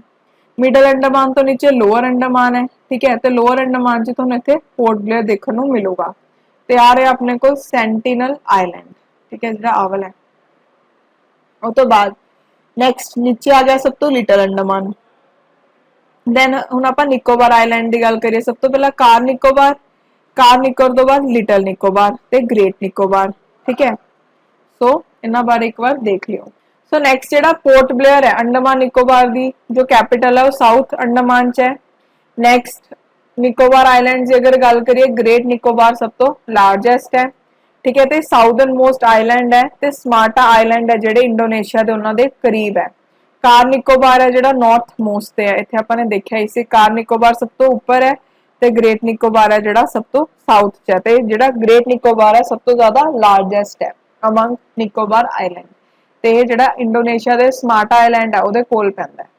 ਮਿਡਲ ਅੰਡਮਾਨ ਤੋਂ ਨੀਚੇ ਲੋਅਰ ਅੰਡਮਾਨ ਹੈ, ਠੀਕ ਹੈ। ਤੇ ਲੋਅਰ ਅੰਡਮਾਨ 'ਚ ਤੁਹਾਨੂੰ ਇੱਥੇ ਪੋਰਟ ਬਲੇਅਰ ਦੇਖਣ ਨੂੰ ਮਿਲੂਗਾ। ਤੇ ਆ ਰਿਹਾ ਆਪਣੇ ਕੋਲ ਸੈਂਟੀਨਲ ਆਈਲੈਂਡ, ਠੀਕ ਹੈ, ਜਿਹੜਾ ਆਵਲ ਹੈ। ਉਸ ਤੋਂ ਬਾਅਦ ਨੈਕਸਟ ਨੀਚੇ ਆ ਗਿਆ ਸਭ ਤੋਂ ਲਿਟਲ ਅੰਡਮਾਨ। ਦੈਨ ਹੁਣ ਆਪਾਂ ਨਿਕੋਬਾਰ ਆਈਲੈਂਡ ਦੀ ਗੱਲ ਕਰੀਏ। ਸਭ ਤੋਂ ਪਹਿਲਾਂ ਕਾਰ ਨਿਕੋਬਾਰ ਤੋਂ ਬਾਅਦ ਲਿਟਲ ਨਿਕੋਬਾਰ ਤੇ ਗ੍ਰੇਟ ਨਿਕੋਬਾਰ, ਠੀਕ ਹੈ। ਸੋ ਇਹਨਾਂ ਬਾਰੇ ਇੱਕ ਵਾਰ ਦੇਖ ਲਿਓ। ਸੋ ਨੈਕਸਟ ਜਿਹੜਾ ਪੋਰਟ ਬਲੇਅਰ ਹੈ ਅੰਡਮਾਨ ਨਿਕੋਬਾਰ ਦੀ ਜੋ ਕੈਪੀਟਲ ਹੈ ਉਹ ਸਾਊਥ ਅੰਡਮਾਨ 'ਚ ਹੈ। ਨੈਕਸਟ ਨਿਕੋਬਾਰ ਆਈਲੈਂਡਸ ਦੀ ਅਗਰ ਗੱਲ ਕਰੀਏ, ਗ੍ਰੇਟ ਨਿਕੋਬਾਰ ਸਭ ਤੋਂ ਲਾਰਜੈਸਟ ਹੈ, ਠੀਕ ਹੈ, ਤੇ ਸਾਊਦਰਨ ਮੋਸਟ ਆਈਲੈਂਡ ਹੈ, ਤੇ ਸਮਾਰਟਾ ਆਈਲੈਂਡ ਹੈ ਜਿਹੜੇ ਇੰਡੋਨੇਸ਼ੀਆ ਦੇ ਉਹਨਾਂ ਦੇ ਕਰੀਬ ਹੈ। ਕਾਰ ਨਿਕੋਬਾਰ ਹੈ ਜਿਹੜਾ ਨਾਰਥ ਮੋਸਟ ਤੇ ਹੈ, ਇੱਥੇ ਆਪਾਂ ਨੇ ਦੇਖਿਆ ਹੀ ਸੀ, ਕਾਰ ਨਿਕੋਬਾਰ ਸਭ ਤੋਂ ਉੱਪਰ ਹੈ ਤੇ ਗ੍ਰੇਟ ਨਿਕੋਬਾਰ ਹੈ ਜਿਹੜਾ ਸਭ ਤੋਂ ਸਾਊਥ 'ਚ ਹੈ, ਤੇ ਜਿਹੜਾ ਗ੍ਰੇਟ ਨਿਕੋਬਾਰ ਹੈ ਸਭ ਤੋਂ ਜ਼ਿਆਦਾ ਲਾਰਜੈਸਟ ਹੈ ਅਮੰਗ ਨਿਕੋਬਾਰ ਆਈਲੈਂਡ, ਤੇ ਇਹ ਜਿਹੜਾ ਇੰਡੋਨੇਸ਼ੀਆ ਦੇ ਸਮਾਰਟਾ ਆਈਲੈਂਡ ਹੈ ਉਹਦੇ ਕੋਲ ਪੈਂਦਾ ਹੈ।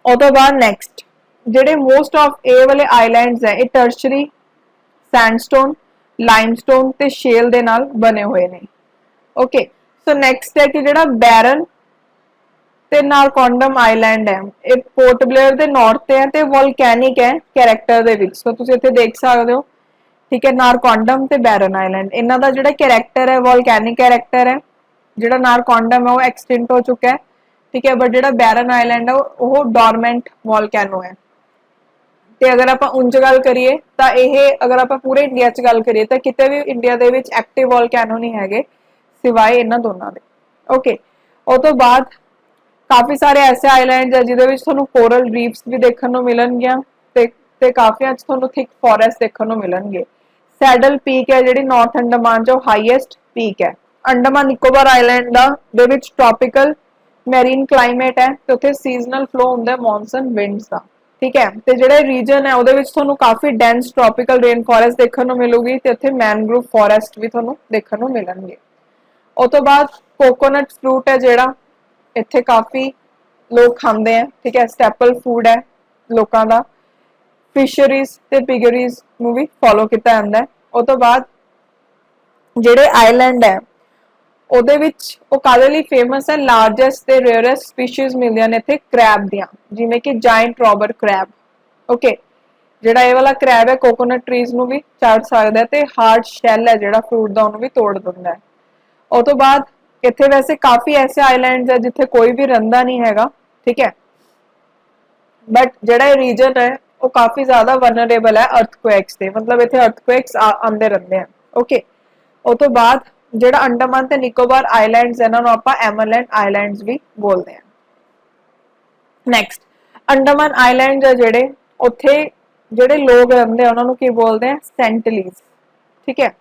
ਉਹ ਤੋਂ ਬਾਅਦ ਨੈਕਸਟ ਜਿਹੜੇ ਮੋਸਟ ਆਫ ਇਹ ਵਾਲੇ ਆਈਲੈਂਡਸ ਹੈ ਇਹ ਟਰਸ਼ਰੀ ਸੈਂਡਸਟੋਨ, ਲਾਈਮਸਟੋਨ ਤੇ ਸ਼ੇਲ ਦੇ ਨਾਲ ਬਣੇ ਹੋਏ ਨੇ। ਓਕੇ, ਸੋ ਨੈਕਸਟ ਹੈ ਕਿ ਜਿਹੜਾ ਬੈਰਨ ਤੇ ਨਾਰਕੋਂਡਮ ਆਈਲੈਂਡ ਹੈ ਇਹ ਪੋਰਟ ਬਲੇਅਰ ਦੇ ਨਾਰਥ ਤੇ ਹੈ ਤੇ ਵੋਲਕੈਨਿਕ ਹੈ ਕੈਰੈਕਟਰ ਦੇ ਵਿੱਚ, ਸੋ ਤੁਸੀਂ ਇੱਥੇ ਦੇਖ ਸਕਦੇ ਹੋ, ਠੀਕ ਹੈ, ਨਾਰਕੋਂਡਮ ਤੇ ਬੈਰਨ ਆਈਲੈਂਡ, ਇਹਨਾਂ ਦਾ ਜਿਹੜਾ ਕੈਰੈਕਟਰ ਹੈ ਵੋਲਕੈਨਿਕ ਕੈਰੈਕਟਰ ਹੈ, ਜਿਹੜਾ ਨਾਰਕੋਂਡਮ ਹੈ ਉਹ ਐਕਸਟਿੰਕਟ ਹੋ ਚੁੱਕਾ ਹੈ, ਠੀਕ ਹੈ, ਬਟ ਜਿਹੜਾ ਬੈਰਨ ਆਈਲੈਂਡ ਹੈ ਉਹ ਡੋਰਮੈਂਟ ਵੋਲਕੈਨੋ ਹੈ। ਤੇ ਅਗਰ ਆਪਾਂ ਉਂਝ ਗੱਲ ਕਰੀਏ ਤਾਂ ਇਹ, ਅਗਰ ਆਪਾਂ ਪੂਰੇ ਇੰਡੀਆ 'ਚ ਗੱਲ ਕਰੀਏ ਤਾਂ ਕਿਤੇ ਵੀ ਇੰਡੀਆ ਦੇ ਵਿੱਚ ਐਕਟਿਵ ਵੋਲਕੈਨੋ ਨਹੀਂ ਹੈਗੇ ਸਿਵਾਏ ਇਹਨਾਂ ਦੋਨਾਂ ਦੇ। ਓਕੇ, ਉਹ ਤੋਂ ਬਾਅਦ ਕਾਫੀ ਸਾਰੇ ਐਸੇ ਆਈਲੈਂਡਸ ਹੈ ਜਿਹਦੇ ਵਿੱਚ ਤੁਹਾਨੂੰ ਕੋਰਲ ਰੀਫਸ ਵੀ ਦੇਖਣ ਨੂੰ ਮਿਲਣਗੀਆਂ ਤੇ ਕਾਫੀਆਂ 'ਚ ਤੁਹਾਨੂੰ ਥਿਕ ਫੋਰੈਸਟ ਦੇਖਣ ਨੂੰ ਮਿਲਣਗੇ। ਸੈਡਲ ਪੀਕ ਹੈ ਜਿਹੜੀ ਨਾਰਥ ਅੰਡਮਾਨ 'ਚ ਉਹ ਹਾਈਐਸਟ ਪੀਕ ਹੈ। ਅੰਡਮਾਨ ਨਿਕੋਬਾਰ ਆਈਲੈਂਡ ਦੇ ਵਿੱਚ ਟ੍ਰੋਪੀਕਲ ਮੈਰੀਨ ਕਲਾਈਮੇਟ ਹੈ ਤੇ ਉੱਥੇ ਸੀਜ਼ਨਲ ਫਲੋ ਹੁੰਦਾ ਮੌਨਸੂਨ ਵਿੰਡਸ ਦਾ, ਠੀਕ ਹੈ, ਤੇ ਜਿਹੜਾ ਰੀਜਨ ਹੈ ਉਹਦੇ ਵਿੱਚ ਤੁਹਾਨੂੰ ਕਾਫੀ ਡੈਂਸ ਟ੍ਰੋਪੀਕਲ ਰੇਨ ਫੋਰੈਸਟ ਦੇਖਣ ਨੂੰ ਮਿਲੂਗੀ ਤੇ ਉੱਥੇ ਮੈਨਗ੍ਰੋਵ ਫੋਰੈਸਟ ਵੀ ਤੁਹਾਨੂੰ ਦੇਖਣ ਨੂੰ ਮਿਲਣਗੇ। ਉਸ ਤੋਂ ਬਾਅਦ ਕੋਕੋਨਟ ਫਰੂਟ ਹੈ ਜਿਹੜਾ ਇੱਥੇ ਕਾਫੀ ਲੋਕ ਖਾਂਦੇ ਆ, ਠੀਕ ਹੈ, ਸਟੈਪਲ ਫੂਡ ਹੈ ਲੋਕਾਂ ਦਾ। ਫਿਸ਼ਰੀਜ਼ ਤੇ ਪਿਗਰੀਜ਼ ਨੂੰ ਵੀ ਫੋਲੋ ਕੀਤਾ ਜਾਂਦਾ ਹੈ। ਉਸ ਤੋਂ ਬਾਅਦ ਜਿਹੜੇ ਆਈਲੈਂਡ ਹੈ ਉਹਦੇ ਵਿੱਚ ਉਹ ਕਾਹਦੇ ਲਈ ਫੇਮਸ ਹੈ, ਲਾਰਜੈਸਟ ਤੇ ਰੇਅਰੈਸਟ ਸਪੀਸੀਜ਼ ਮਿਲਦੀਆਂ ਨੇ ਇੱਥੇ ਕ੍ਰੈਬ ਦੀਆਂ, ਜਿਵੇਂ ਕਿ ਜਾਇੰਟ ਰੋਬਰ ਕ੍ਰੈਬ। ਓਕੇ, ਜਿਹੜਾ ਇਹ ਵਾਲਾ ਕ੍ਰੈਬ ਹੈ ਕੋਕੋਨਟ ਟਰੀਜ਼ ਨੂੰ ਵੀ ਚੜ ਸਕਦਾ ਹੈ ਤੇ ਹਾਰਡ ਸ਼ੈਲ ਹੈ ਜਿਹੜਾ ਫਰੂਟ ਦਾ ਉਹਨੂੰ ਵੀ ਤੋੜ ਦਿੰਦਾ ਹੈ। ਉਹ ਤੋਂ ਬਾਅਦ ਇੱਥੇ ਵੈਸੇ ਕਾਫੀ ਐਸੇ ਆਈਲੈਂਡਸ ਹੈ ਜਿੱਥੇ ਕੋਈ ਵੀ ਰਹਿੰਦਾ ਨਹੀਂ ਹੈਗਾ, ਠੀਕ ਹੈ, ਬਟ ਜਿਹੜਾ ਇਹ ਰੀਜਨ ਹੈ ਉਹ ਕਾਫੀ ਜ਼ਿਆਦਾ ਵਨਰੇਬਲ ਹੈ ਅਰਥਕੁਏਕਸ ਤੇ, ਮਤਲਬ ਇੱਥੇ ਅਰਥਕੁਏਕਸ ਆਉਂਦੇ ਰਹਿੰਦੇ ਆ। ਓਕੇ, ਉਹ ਤੋਂ ਬਾਅਦ ਜਿਹੜਾ ਅੰਡਮਾਨ ਤੇ ਨਿਕੋਬਾਰ ਆਈਲੈਂਡਸ ਇਹਨਾਂ ਨੂੰ ਆਪਾਂ ਐਮਰਲੈਂਡ ਆਈਲੈਂਡਸ ਵੀ ਬੋਲਦੇ ਆ। ਨੈਕਸਟ ਅੰਡਮਾਨ ਆਈਲੈਂਡਸ ਹੈ ਜਿਹੜੇ, ਉੱਥੇ ਜਿਹੜੇ ਲੋਕ ਰਹਿੰਦੇ ਆ ਉਹਨਾਂ ਨੂੰ ਕੀ ਬੋਲਦੇ ਆ, ਸੈਂਟਲੀਜ਼, ਠੀਕ ਹੈ।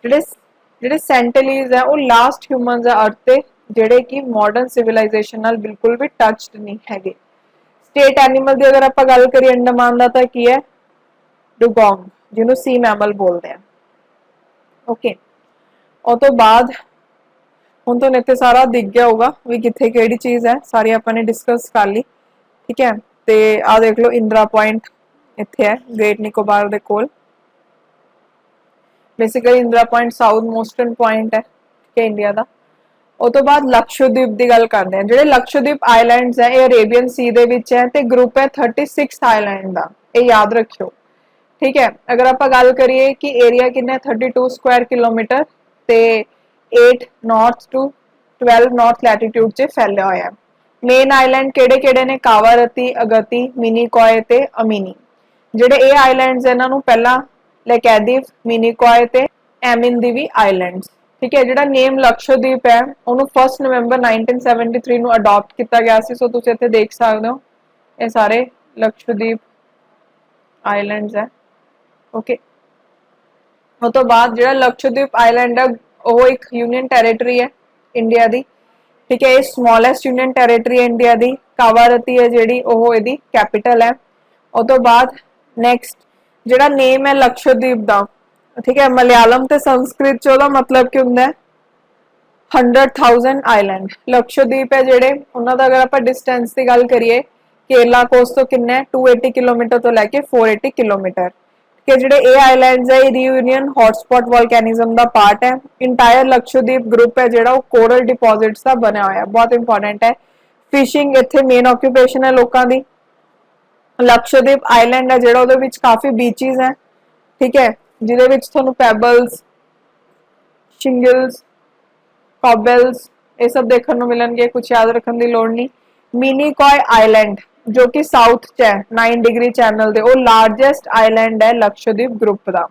ਜਿਹੜੇ ਸੈਂਟਲੀਜ਼ ਹੈ ਉਹ ਲਾਸਟ ਹਿਊਮਨਸ ਆ ਅਰਥ ਤੇ ਜਿਹੜੇ ਕਿ ਮਾਡਰਨ ਸਿਵਲਾਈਜੇਸ਼ਨ ਨਾਲ ਬਿਲਕੁਲ ਵੀ ਟੱਚਡ ਨਹੀਂ ਹੈਗੇ। ਸਟੇਟ ਐਨੀਮਲ ਦੀ ਅਗਰ ਆਪਾਂ ਗੱਲ ਕਰੀਏ ਅੰਡਮਾਨ ਦਾ ਤਾਂ ਕੀ ਹੈ, ਡੁਗੋਂਗ, ਜਿਹਨੂੰ ਸੀ ਮੈਮਲ ਬੋਲਦੇ ਆ। ਓਕੇ, ਉਹ ਤੋਂ ਬਾਅਦ ਹੁਣ ਤੁਹਾਨੂੰ ਇੱਥੇ ਸਾਰਾ ਦਿਖ ਗਿਆ ਹੋਊਗਾ ਵੀ ਕਿੱਥੇ ਕਿਹੜੀ ਚੀਜ਼ ਹੈ, ਸਾਰੀ ਆਪਾਂ ਨੇ ਡਿਸਕਸ ਕਰ ਲਈ, ਠੀਕ ਹੈ। ਤੇ ਆਹ ਦੇਖ ਲਓ ਇੰਦਰਾ ਪੁਆਇੰਟ ਇੱਥੇ ਹੈ ਗ੍ਰੇਟ ਨਿਕੋਬਾਰ ਦੇ ਕੋਲ, basically Indira point southernmost point ਹੈ, ਠੀਕ ਹੈ, ਇੰਡੀਆ ਦਾ। ਉਹ ਤੋਂ ਬਾਅਦ ਲਕਸ਼ਦ੍ਵੀਪ ਦੀ ਗੱਲ ਕਰਦੇ ਹਾਂ। ਜਿਹੜੇ ਲਕਸ਼ਦ੍ਵੀਪ ਆਈਲੈਂਡਸ ਹੈ ਇਹ ਅਰੇਬੀਅਨ ਸੀ ਦੇ ਵਿੱਚ ਹੈ ਤੇ ਗਰੁੱਪ ਹੈ 36 ਆਈਲੈਂਡ ਦਾ, ਇਹ ਯਾਦ ਰੱਖਿਓ, ਠੀਕ ਹੈ। ਅਗਰ ਆਪਾਂ ਗੱਲ ਕਰੀਏ ਕਿ ਏਰੀਆ ਕਿੰਨਾ 32 ਸਕੁਆਇਰ ਕਿਲੋਮੀਟਰ ਤੇ 8 ਨਾਰਥ ਟੂ 12 ਨਾਰਥ ਲੈਟੀਟਿਊਡ 'ਚ ਫੈਲਿਆ ਹੋਇਆ ਹੈ। ਮੇਨ ਆਈਲੈਂਡ ਕਿਹੜੇ-ਕਿਹੜੇ ਨੇ, ਕਾਵਾਰਤੀ, ਅਗਤੀ, ਮਿਨੀਕੋਏ ਤੇ ਅਮੀਨੀ। ਜਿਹੜੇ ਇਹ ਆਈਲੈਂਡਸ ਇਹਨਾਂ ਨੂੰ ਪਹਿਲਾਂ ਲੈਕੈਦਿਵ, ਮਿਨੀਕੋਏ ਤੇ ਐਮਿਨਦੀਵੀ ਆਈਲੈਂਡਸ, ਠੀਕ ਹੈ। ਜਿਹੜਾ ਨੇਮ ਲਕਸ਼ਦ੍ਵੀਪ ਹੈ ਉਹਨੂੰ 1 ਨਵੰਬਰ 1973 ਨੂੰ ਅਡਾਪਟ ਕੀਤਾ ਗਿਆ ਸੀ, ਸੋ ਤੁਸੀਂ ਇੱਥੇ ਦੇਖ ਸਕਦੇ ਹੋ ਇਹ ਸਾਰੇ ਲਕਸ਼ਦ੍ਵੀਪ ਆਈਲੈਂਡਸ ਹੈ। ਓਕੇ, ਉਹ ਤੋਂ ਬਾਅਦ ਜਿਹੜਾ ਲਕਸ਼ਦ੍ਵੀਪ ਆਈਲੈਂਡ ਹੈ ਉਹ ਇੱਕ ਯੂਨੀਅਨ ਟੈਰੀਟਰੀ ਹੈ ਇੰਡੀਆ ਦੀ, ਠੀਕ ਹੈ, ਇਹ ਸਮੋਲੈਸਟ ਯੂਨੀਅਨ ਟੈਰੀਟਰੀ ਹੈ ਇੰਡੀਆ ਦੀ। ਕਾਵਾਰਤੀ ਹੈ ਜਿਹੜੀ ਉਹ ਇਹਦੀ ਕੈਪੀਟਲ ਹੈ। ਉਹ ਤੋਂ ਬਾਅਦ ਨੈਕਸਟ ਜਿਹੜਾ ਨੇਮ ਹੈ ਲਕਸ਼ਦ੍ਵੀਪ ਦਾ, ਠੀਕ ਹੈ, ਮਲਿਆਲਮ ਤੇ ਸੰਸਕ੍ਰਿਤ ਚ ਉਹਦਾ ਮਤਲਬ ਕੀ ਹੁੰਦਾ ਹੈ 100,000 ਆਈਲੈਂਡ। ਲਕਸ਼ਦ੍ਵੀਪ ਹੈ ਜਿਹੜੇ ਉਹਨਾਂ ਦਾ ਅਗਰ ਆਪਾਂ ਡਿਸਟੈਂਸ ਦੀ ਗੱਲ ਕਰੀਏ ਕੇਰਲਾ ਕੋਸਟ ਤੋਂ ਕਿੰਨਾ ਹੈ 280 ਕਿਲੋਮੀਟਰ ਤੋਂ ਲੈ ਕੇ 480 ਕਿਲੋਮੀਟਰ, ਕਿ ਜਿਹੜੇ ਇਹ ਆਈਲੈਂਡਸ ਹੈ ਇਹ ਰੀਯੂਨੀਅਨ ਹੌਟਸਪੌਟ ਵੋਲਕੈਨਿਜ਼ਮ ਦਾ ਪਾਰਟ ਹੈ। ਇੰਟਾਇਰ ਲਕਸ਼ਦ੍ਵੀਪ ਗਰੁੱਪ ਹੈ ਜਿਹੜਾ ਉਹ ਕੋਰਲ ਡਿਪੋਜ਼ਿਟਸ ਦਾ ਬਣਿਆ ਹੋਇਆ, ਬਹੁਤ ਇੰਪੋਰਟੈਂਟ ਹੈ। ਫਿਸ਼ਿੰਗ ਇੱਥੇ ਮੇਨ ਆਕਿਊਪੇਸ਼ਨ ਹੈ ਲੋਕਾਂ ਦੀ। ਲਕਸ਼ਦ੍ਵੀਪ ਆਈਲੈਂਡ ਹੈ ਜਿਹੜਾ ਉਹਦੇ ਵਿੱਚ ਕਾਫੀ ਬੀਚਿਸ ਹੈ, ਠੀਕ ਹੈ, ਜਿਹਦੇ ਵਿੱਚ ਤੁਹਾਨੂੰ ਪੈਬਲਸ, ਸ਼ਿੰਗਲਸ, ਕੌਬਲਸ ਇਹ ਸਭ ਦੇਖਣ ਨੂੰ ਮਿਲਣਗੇ, ਕੁਝ ਯਾਦ ਰੱਖਣ ਦੀ ਲੋੜ ਨਹੀਂ। ਮਿਨੀਕੋਏ ਆਈਲੈਂਡ ਜੋ ਕਿ ਸਾਊਥ ਚ ਹੈ 9 ਡਿਗਰੀ ਚੈਨਲ ਦੇ, ਉਹ ਲਾਰਜੈਸਟ ਆਈਲੈਂਡ ਹੈ ਲਕਸ਼ਦ੍ਵੀਪ ਗਰੁੱਪ ਦਾ।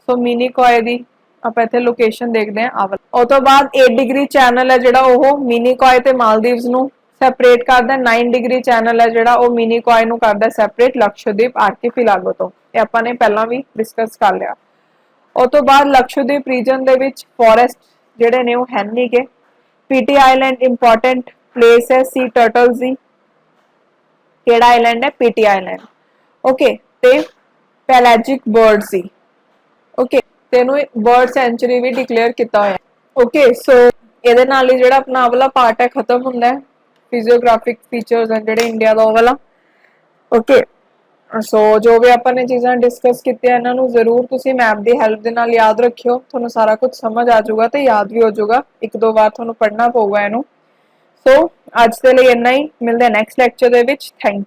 ਸੋ ਮਿਨੀਕੋਏ ਦੀ ਆਪਾਂ ਇੱਥੇ ਲੋਕੇਸ਼ਨ ਦੇਖਦੇ ਹਾਂ। ਉਹ ਤੋਂ ਬਾਅਦ 8 ਡਿਗਰੀ ਚੈਨਲ ਹੈ ਜਿਹੜਾ ਉਹ ਮਿਨੀਕੋਏ ਤੇ ਮਾਲਦੀਵਸ ਨੂੰ ਸੈਪਰੇਟ ਕਰਦਾ 9 ਡਿਗਰੀ ਚੈਨਲ ਹੈ ਜਿਹੜਾ ਉਹ ਮਿਨੀਕॉय ਨੂੰ ਕਰਦਾ ਸੈਪਰੇਟ ਲਕਸ਼ਦੀਪ ਆਰਕੀਪੈਲਾਗੋ ਤੋਂ। ਇਹ ਆਪਾਂ ਨੇ ਪਹਿਲਾਂ ਵੀ ਡਿਸਕਸ ਕਰ ਲਿਆ। ਉਸ ਤੋਂ ਬਾਅਦ ਲਕਸ਼ਦੀਪ ਰੀਜਨ ਦੇ ਵਿੱਚ ਫੋਰੈਸਟ ਜਿਹੜੇ ਨੇ ਉਹ ਹੈ ਨਹੀਂ ਗੇ। ਪੀਟੀ ਆਈਲੈਂਡ ਇੰਪੋਰਟੈਂਟ ਪਲੇਸ ਹੈ ਸੀ ਟਰਟਲਸ ਦੀ। ਕਿਹੜਾ ਆਈਲੈਂਡ ਹੈ? PT island. ਓਕੇ, ਤੇ ਪੈਲਾਜਿਕ ਬਰਡਸ ਦੀ। ਓਕੇ, ਤੇ ਇਹਨੂੰ ਬਰਡ ਸੈਂਚੁਰੀ ਵੀ ਡਿਕਲੇਅਰ ਕੀਤਾ ਹੋਇਆ। ਓਕੇ, ਸੋ ਇਹਦੇ ਨਾਲ ਹੀ ਜਿਹੜਾ ਆਪਣਾ ਵਾਲਾ ਪਾਰਟ ਹੈ ਖਤਮ ਹੁੰਦਾ ਹੈ। ਫਿਜ਼ੀਓਗ੍ਰਾਫਿਕ ਫੀਚਰਸ ਹੈ ਜਿਹੜੇ ਇੰਡੀਆ ਦਾ ਉਹ ਵਾਲਾ। ਓਕੇ, ਸੋ ਜੋ ਵੀ ਆਪਾਂ ਨੇ ਚੀਜ਼ਾਂ ਡਿਸਕਸ ਕੀਤੀਆਂ ਇਹਨਾਂ ਨੂੰ ਜ਼ਰੂਰ ਤੁਸੀਂ ਮੈਪ ਦੀ ਹੈਲਪ ਦੇ ਨਾਲ ਯਾਦ ਰੱਖਿਓ। ਤੁਹਾਨੂੰ ਸਾਰਾ ਕੁਝ ਸਮਝ ਆ ਜਾਊਗਾ ਤੇ ਯਾਦ ਵੀ ਹੋ ਜਾਊਗਾ। ਇੱਕ ਦੋ ਵਾਰ ਤੁਹਾਨੂੰ ਪੜ੍ਹਨਾ ਪਊਗਾ ਇਹਨੂੰ। ਸੋ ਅੱਜ ਦੇ ਲਈ ਇੰਨਾ ਹੀ। ਮਿਲਦੇ ਹਾਂ ਨੈਕਸਟ ਲੈਕਚਰ ਦੇ ਵਿੱਚ। ਥੈਂਕ